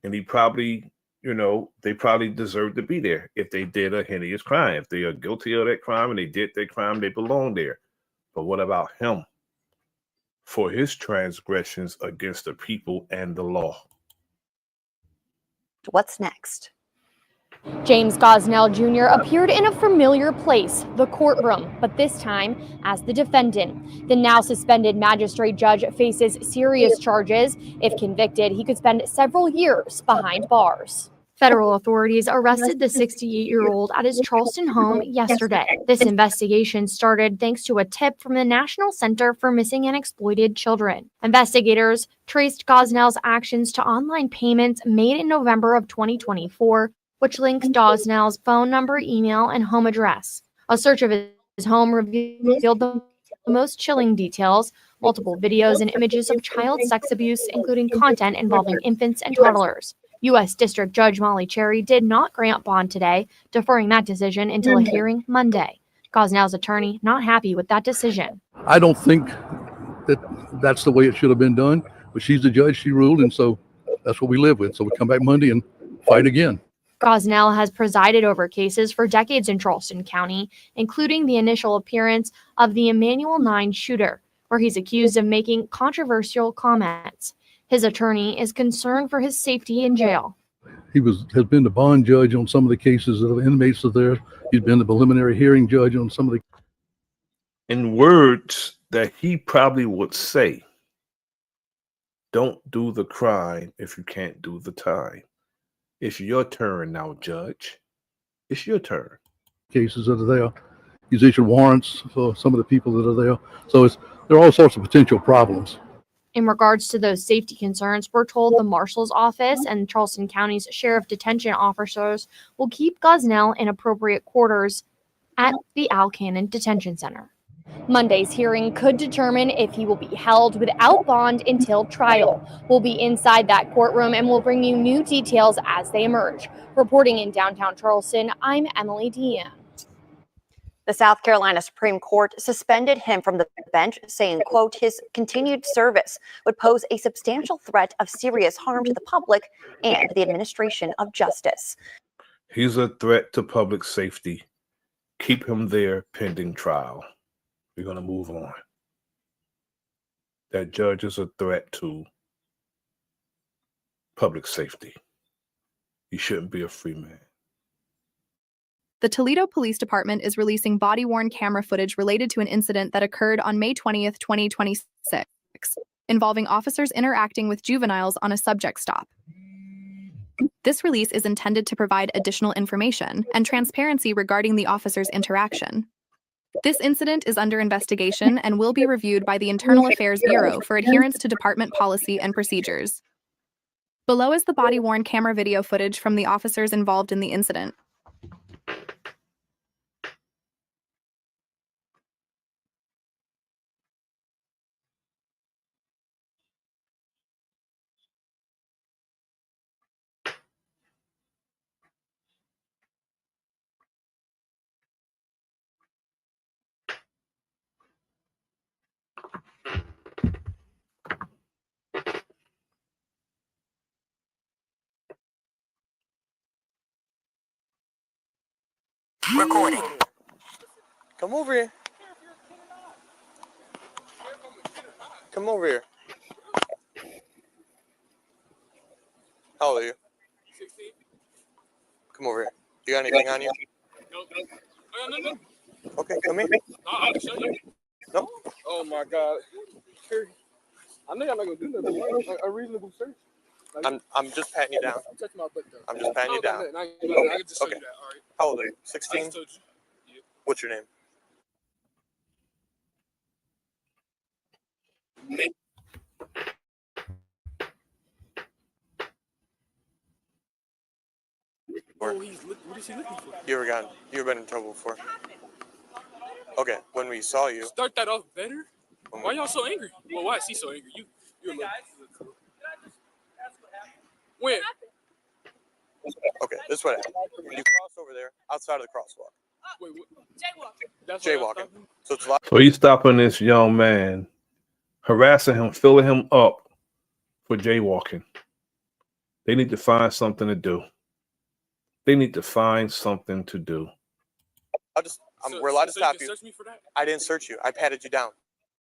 and he probably, they probably deserve to be there if they did a heinous crime. If they are guilty of that crime and they did that crime, they belong there. But what about him for his transgressions against the people and the law? What's next? James Gosnell Jr. appeared in a familiar place, the courtroom, but this time as the defendant. The now suspended magistrate judge faces serious charges. If convicted, he could spend several years behind bars. Federal authorities arrested the 68-year-old at his Charleston home yesterday. This investigation started thanks to a tip from the National Center for Missing and Exploited Children. Investigators traced Gosnell's actions to online payments made in November of 2024, which linked Gosnell's phone number, email, and home address. A search of his home revealed the most chilling details, multiple videos and images of child sex abuse, including content involving infants and toddlers. U.S. District Judge Molly Cherry did not grant bond today, deferring that decision until a hearing Monday. Gosnell's attorney not happy with that decision. I don't think that that's the way it should have been done, but she's the judge, she ruled, and so that's what we live with. So we come back Monday and fight again. Gosnell has presided over cases for decades in Charleston County, including the initial appearance of the Emmanuel 9 shooter, where he's accused of making controversial comments. His attorney is concerned for his safety in jail. He has been the bond judge on some of the cases that the inmates are there. He's been the preliminary hearing judge on some of the. In words that he probably would say, don't do the crime if you can't do the time. It's your turn now, Judge. It's your turn. Cases that are there. He's issued warrants for some of the people that are there. So there are all sorts of potential problems. In regards to those safety concerns, we're told the Marshal's Office and Charleston County's Sheriff Detention Officers will keep Gosnell in appropriate quarters at the Al Cannon Detention Center. Monday's hearing could determine if he will be held without bond until trial. We'll be inside that courtroom and we'll bring you new details as they emerge. Reporting in downtown Charleston, I'm Emily Dean. The South Carolina Supreme Court suspended him from the bench, saying, quote, his continued service would pose a substantial threat of serious harm to the public and the administration of justice. He's a threat to public safety. Keep him there pending trial. We're going to move on. That judge is a threat to public safety. He shouldn't be a free man. The Toledo Police Department is releasing body-worn camera footage related to an incident that occurred on May 20th, 2026, involving officers interacting with juveniles on a subject stop. This release is intended to provide additional information and transparency regarding the officers' interaction. This incident is under investigation and will be reviewed by the Internal Affairs Bureau for adherence to department policy and procedures. Below is the body-worn camera video footage from the officers involved in the incident. Recording. Come over here. Come over here. How old are you? 16. Come over here. You got anything on you? No. Okay, come here. I can show you. No? Oh my God. Here. I know y'all not gonna do nothing. A reasonable search. I'm just patting you down. Touch my butt though. I'm just patting you down. I can just show you that. All right. How old are you? 16? I just told you. Yeah. What's your name? Oh, what is he looking for? You ever been in trouble before? Okay, when we saw you. Start that off better. Why y'all so angry? Well, why is he so angry? You're a little. When? Okay, this way. You cross over there, outside of the crosswalk. Wait, what? Jaywalking. Jaywalking. So it's a lot. So he's stopping this young man, harassing him, filling him up for jaywalking. They need to find something to do. They need to find something to do. We're allowed to stop you. Search me for that? I didn't search you. I patted you down.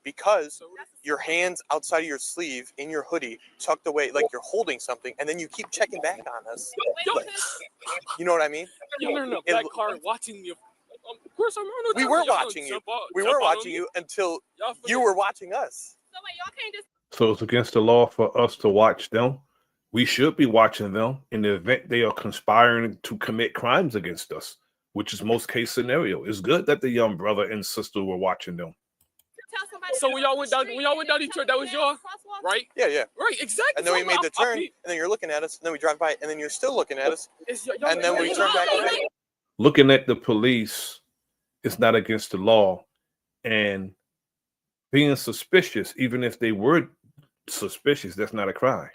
because your hands outside of your sleeve in your hoodie, tucked away, like you're holding something, and then you keep checking back on us. Like, you know what I mean? Y'all are in a black car watching you. Of course, I'm on. We weren't watching you. We weren't watching you until you were watching us. So it's against the law for us to watch them. We should be watching them in the event they are conspiring to commit crimes against us, which is most case scenario. It's good that the young brother and sister were watching them. So when y'all went down Detroit, that was y'all, right? Yeah, yeah. Right, exactly. And then we made the turn, and then you're looking at us, and then we drive by, and then you're still looking at us, and then we turn back around. Looking at the police is not against the law, and being suspicious, even if they were suspicious, that's not a crime.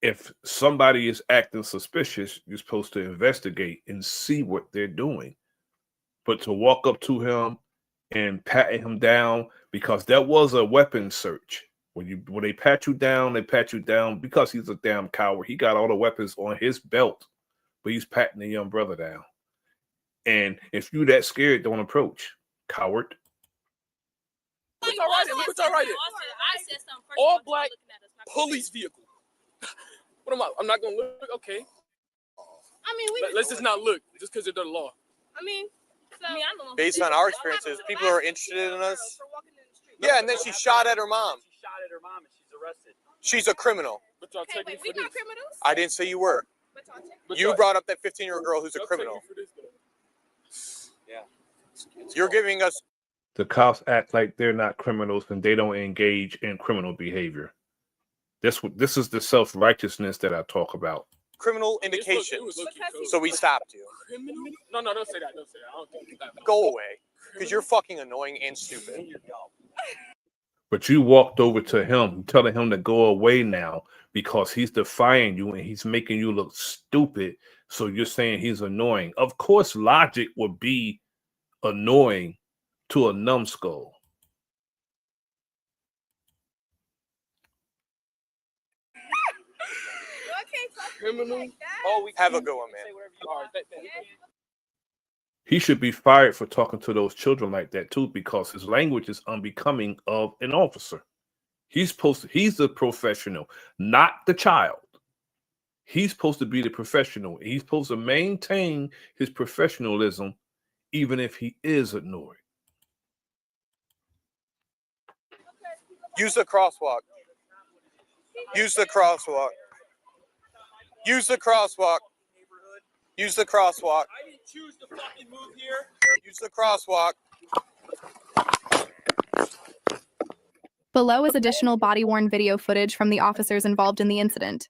If somebody is acting suspicious, you're supposed to investigate and see what they're doing. But to walk up to him and pat him down, because that was a weapon search. When they pat you down because he's a damn coward. He got all the weapons on his belt, but he's patting the young brother down. And if you that scared, don't approach, coward. Look what y'all writing. All black police vehicle. What am I? I'm not gonna look. Okay. I mean, let's just not look just because they're the law. I mean, I don't know. Based on our experiences, people are interested in us. Yeah, and then she shot at her mom. She shot at her mom and she's arrested. She's a criminal. But y'all take me for this. I didn't say you were. You brought up that 15-year-old girl who's a criminal. Yeah. You're giving us. The cops act like they're not criminals and they don't engage in criminal behavior. This is the self-righteousness that I talk about. Criminal indications. So we stopped you. Criminal? No, don't say that. Don't say that. I don't think that. Go away. Because you're fucking annoying and stupid. But you walked over to him, telling him to go away now because he's defying you and he's making you look stupid. So you're saying he's annoying. Of course, logic would be annoying to a numbskull. Criminal. Oh, we have a good one, man. He should be fired for talking to those children like that too, because his language is unbecoming of an officer. He's the professional, not the child. He's supposed to be the professional. He's supposed to maintain his professionalism, even if he is annoyed. Use the crosswalk. Use the crosswalk. Use the crosswalk. Use the crosswalk. I didn't choose to fucking move here. Use the crosswalk. Below is additional body-worn video footage from the officers involved in the incident.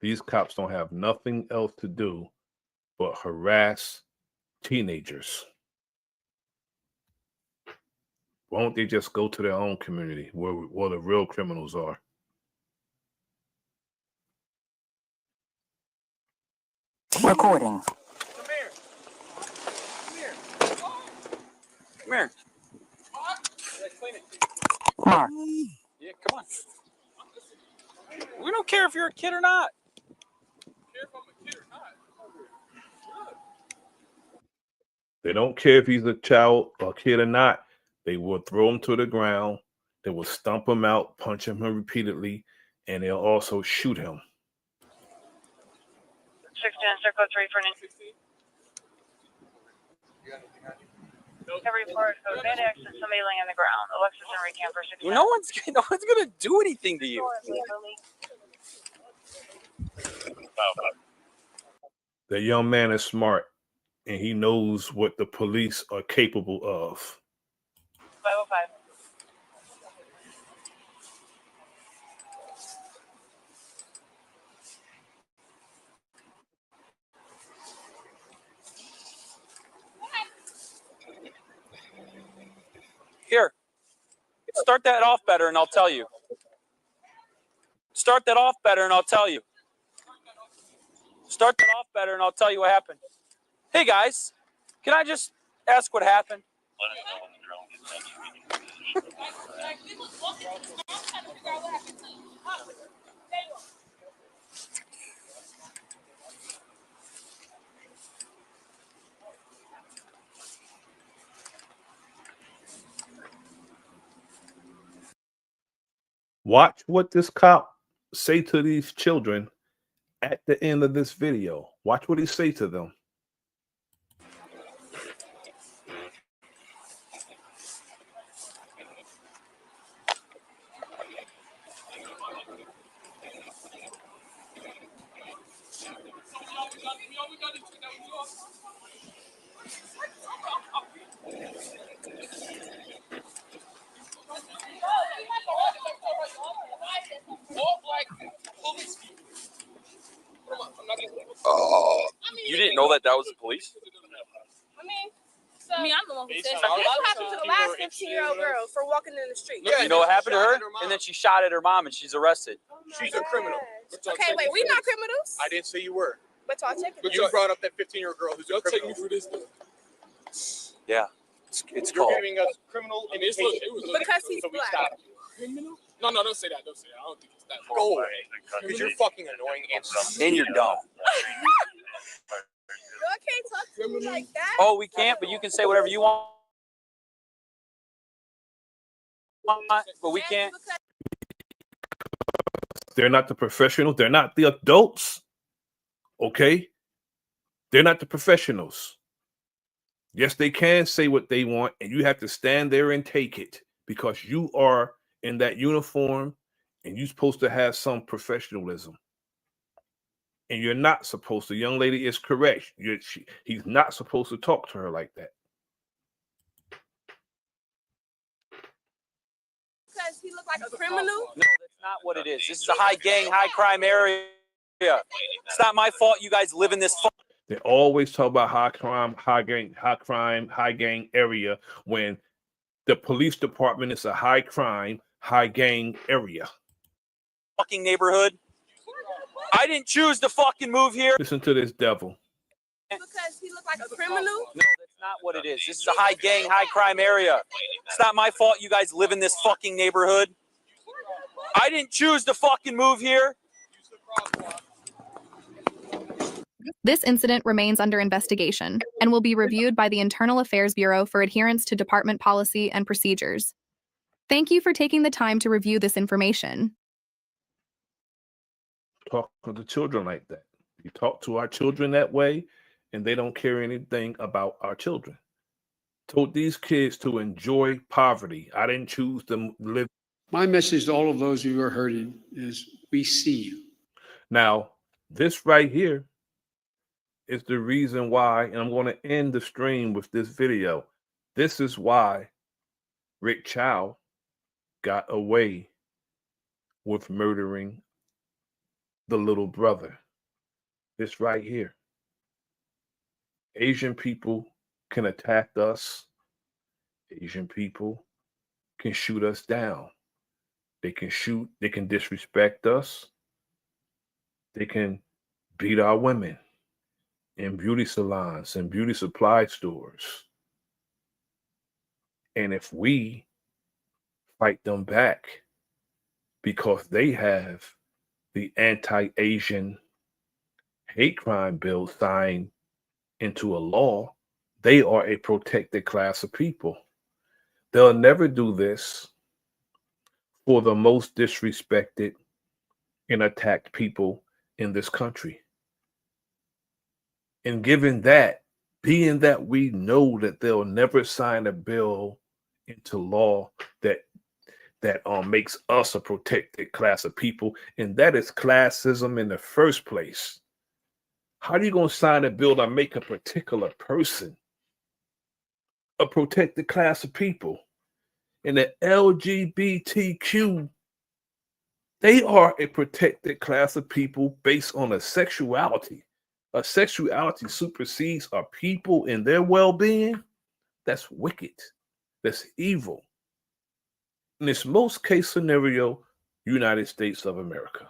These cops don't have nothing else to do but harass teenagers. Why don't they just go to their own community where the real criminals are? Recording. Come here. Come here. Yeah, clean it. Mark. Yeah, come on. We don't care if you're a kid or not. They don't care if he's a child or kid or not. They will throw him to the ground. They will stomp him out, punch him repeatedly, and they'll also shoot him. 16 Circle 3 for an Every report of bad accident, somebody laying on the ground. Alexis and recam for 16. No one's gonna do anything to you. The young man is smart, and he knows what the police are capable of. 505. Here, start that off better and I'll tell you. Start that off better and I'll tell you. Start that off better and I'll tell you what happened. Hey guys, can I just ask what happened? Watch what this cop say to these children at the end of this video. Watch what he say to them. You didn't know that was the police? I'm the one who said something. What happened to the last 15-year-old girl for walking in the street? You know what happened to her? And then she shot at her mom and she's arrested. She's a criminal. Okay, wait, we not criminals? I didn't say you were. But y'all checking But you brought up that 15-year-old girl who's a criminal. Take me through this though. Yeah. It's You're called. giving us criminal indication. Because he's So we black. stopped you. Criminal? No, don't say that. Don't say that. I don't think it's that. Go away. Because you're fucking annoying And you're dumb. Y'all can't talk to me like that. Oh, we can't, but you can say whatever you want. But we can't. They're not the professionals. They're not the adults. Okay? They're not the professionals. Yes, they can say what they want, and you have to stand there and take it because you are in that uniform and you're supposed to have some professionalism. And you're not supposed to. The young lady is correct. He's not supposed to talk to her like that. Because he looked like a criminal? No, that's not what it is. This is a high gang, high crime area. It's not my fault you guys live in this. They always talk about high gang area when the police department is a high crime, high gang area. Fucking neighborhood. I didn't choose to fucking move here. Listen to this devil. Because he looked like a criminal? No, that's not what it is. This is a high gang, high crime area. It's not my fault you guys live in this fucking neighborhood. I didn't choose to fucking move here. This incident remains under investigation and will be reviewed by the Internal Affairs Bureau for adherence to department policy and procedures. Thank you for taking the time to review this information. Talk to the children like that. You talk to our children that way, and they don't care anything about our children. Told these kids to enjoy poverty. I didn't choose to live. My message to all of those who are hurting is we see you. Now, this right here is the reason why, and I'm going to end the stream with this video. This is why Rick Chow got away with murdering the little brother. This right here. Asian people can attack us. Asian people can shoot us down. They can shoot, they can disrespect us. They can beat our women in beauty salons and beauty supply stores. And if we fight them back because they have the anti-Asian hate crime bill signed into a law, they are a protected class of people. They'll never do this for the most disrespected and attacked people in this country. And given that, being that we know that they'll never sign a bill into law that makes us a protected class of people, and that is classism in the first place. How are you going to sign a bill to make a particular person a protected class of people? And the LGBTQ, they are a protected class of people based on a sexuality. A sexuality supersedes our people and their well-being. That's wicked. That's evil. In this most case scenario, United States of America.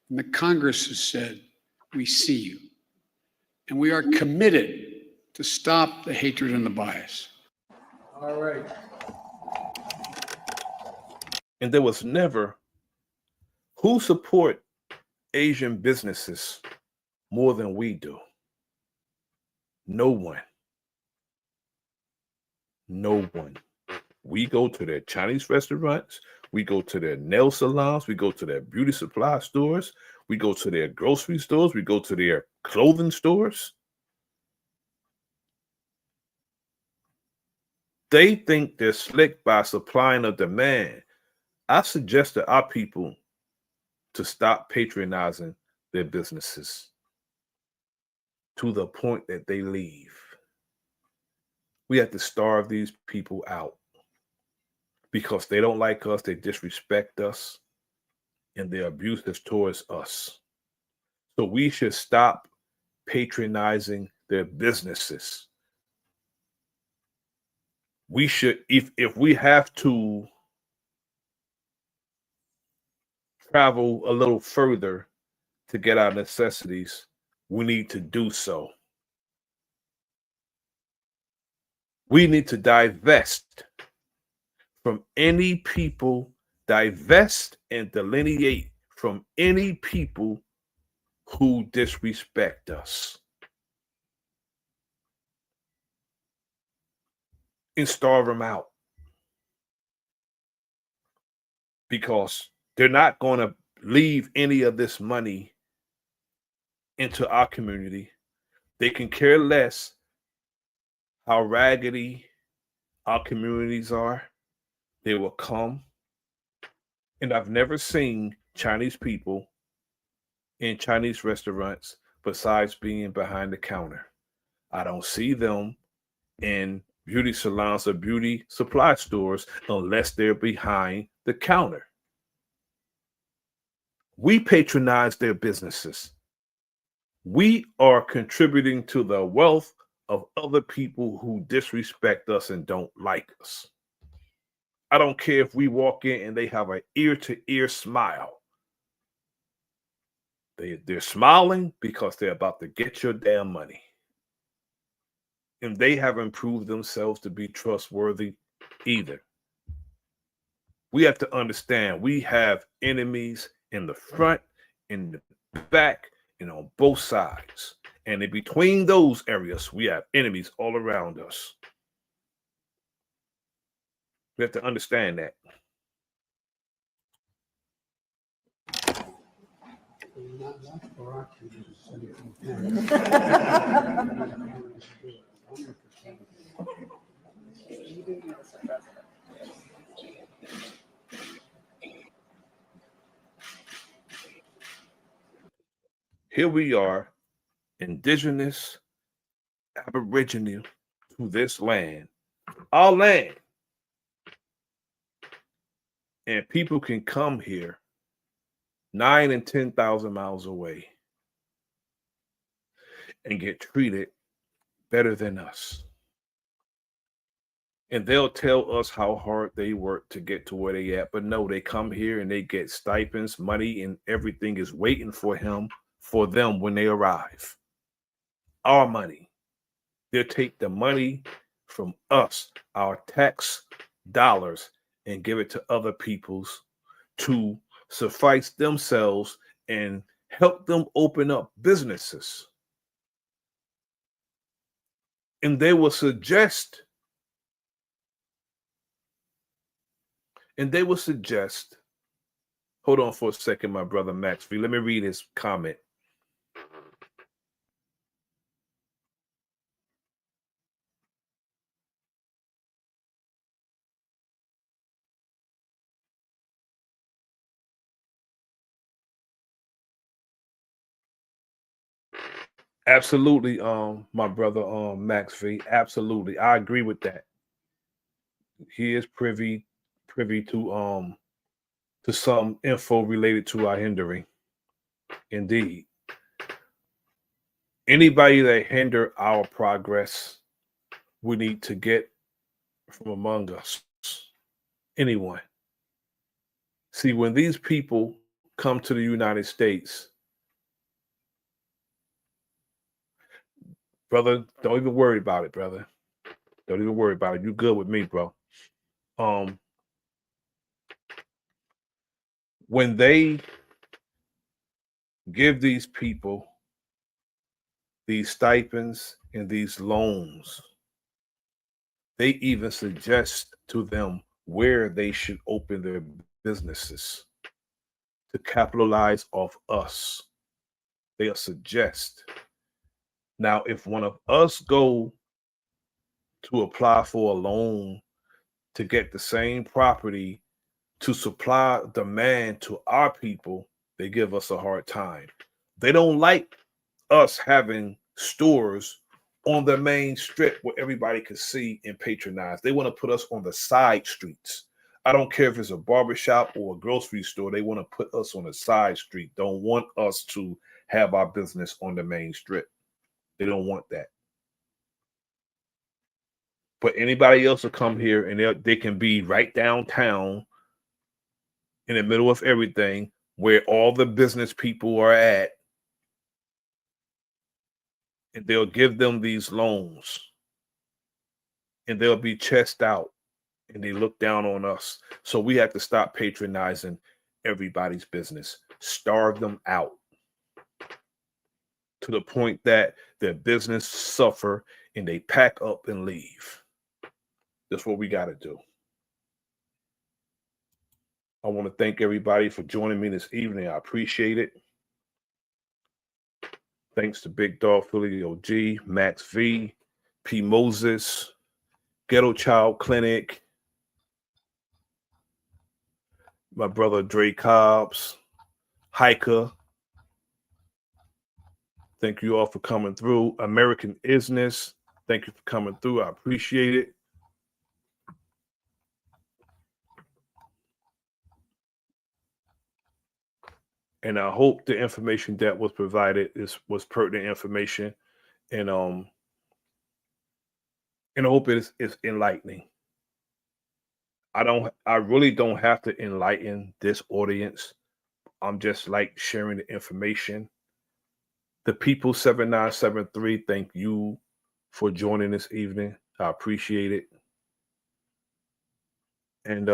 And the Congress has said, we see you. And we are committed to stop the hatred and the bias. All right. And there was never who support Asian businesses more than we do. No one. No one. We go to their Chinese restaurants. We go to their nail salons. We go to their beauty supply stores. We go to their grocery stores. We go to their clothing stores. They think they're slick by supplying a demand. I suggested our people to stop patronizing their businesses to the point that they leave. We have to starve these people out because they don't like us, they disrespect us, and they're abusive towards us. So we should stop patronizing their businesses. We should, if we have to travel a little further to get our necessities, we need to do so. We need to divest from any people, divest and delineate from any people who disrespect us. And starve them out. Because they're not going to leave any of this money into our community. They can care less how raggedy our communities are. They will come. And I've never seen Chinese people in Chinese restaurants besides being behind the counter. I don't see them in beauty salons or beauty supply stores unless they're behind the counter. We patronize their businesses. We are contributing to the wealth of other people who disrespect us and don't like us. I don't care if we walk in and they have an ear-to-ear smile. They're smiling because they're about to get your damn money. And they haven't proved themselves to be trustworthy either. We have to understand we have enemies in the front, in the back, and on both sides. And in between those areas, we have enemies all around us. We have to understand that. Here we are, indigenous, aboriginal to this land, our land. And people can come here 9,000 and 10,000 miles away and get treated better than us. And they'll tell us how hard they work to get to where they at. But no, they come here and they get stipends, money, and everything is waiting for them when they arrive. Our money. They'll take the money from us, our tax dollars, and give it to other people's to suffice themselves and help them open up businesses. And they will suggest, hold on for a second, my brother Max V. Let me read his comment. Absolutely, my brother Max V. Absolutely. I agree with that. He is privy to some info related to our hindering. Indeed. Anybody that hinder our progress, we need to get from among us. Anyone. See, when these people come to the United States, Brother, don't even worry about it, brother. Don't even worry about it. You good with me, bro. When they give these people these stipends and these loans, they even suggest to them where they should open their businesses to capitalize off us. They'll suggest. Now, if one of us go to apply for a loan to get the same property to supply demand to our people, they give us a hard time. They don't like us having stores on the main strip where everybody can see and patronize. They want to put us on the side streets. I don't care if it's a barbershop or a grocery store. They want to put us on a side street. Don't want us to have our business on the main strip. They don't want that. But anybody else will come here and they can be right downtown in the middle of everything where all the business people are at. And they'll give them these loans. And they'll be chest out. And they look down on us. So we have to stop patronizing everybody's business. Starve them out. To the point that their business suffer and they pack up and leave. That's what we got to do. I want to thank everybody for joining me this evening. I appreciate it. Thanks to Big Dog Philly OG, Max V, P. Moses, Ghetto Child Clinic, my brother Dre Cobbs, Hiker. Thank you all for coming through. American Isness, thank you for coming through. I appreciate it. And I hope the information that was provided was pertinent information, and I hope it's enlightening. I really don't have to enlighten this audience. I'm just like sharing the information. The people 7973, thank you for joining this evening. I appreciate it. And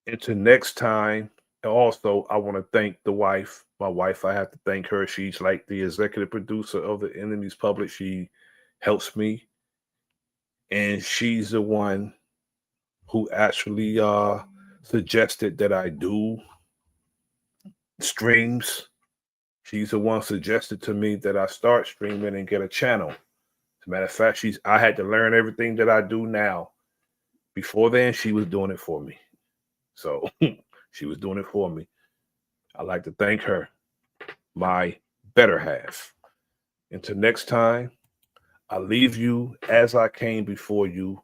until next time. Also, I want to thank my wife. I have to thank her. She's like the executive producer of the Enemies Public. She helps me. And she's the one who actually suggested that I do streams. She's the one suggested to me that I start streaming and get a channel. As a matter of fact, I had to learn everything that I do now. Before then, she was doing it for me. So she was doing it for me. I'd like to thank her, my better half. Until next time, I leave you as I came before you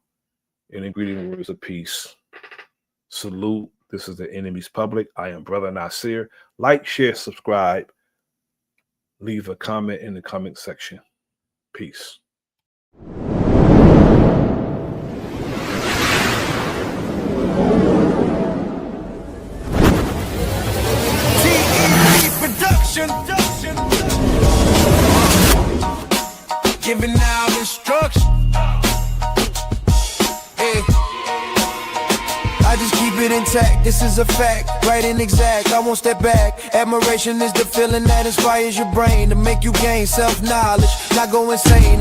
in the greeting words of peace. Salute. This is the Enemies Public. I am Bro.Nasir. Like, share, subscribe. Leave a comment in the comment section. Peace. Giving out instruction. Hey. I just keep it intact. This is a fact, right and exact. I won't step back. Admiration is the feeling that inspires your brain to make you gain self-knowledge, not go insane.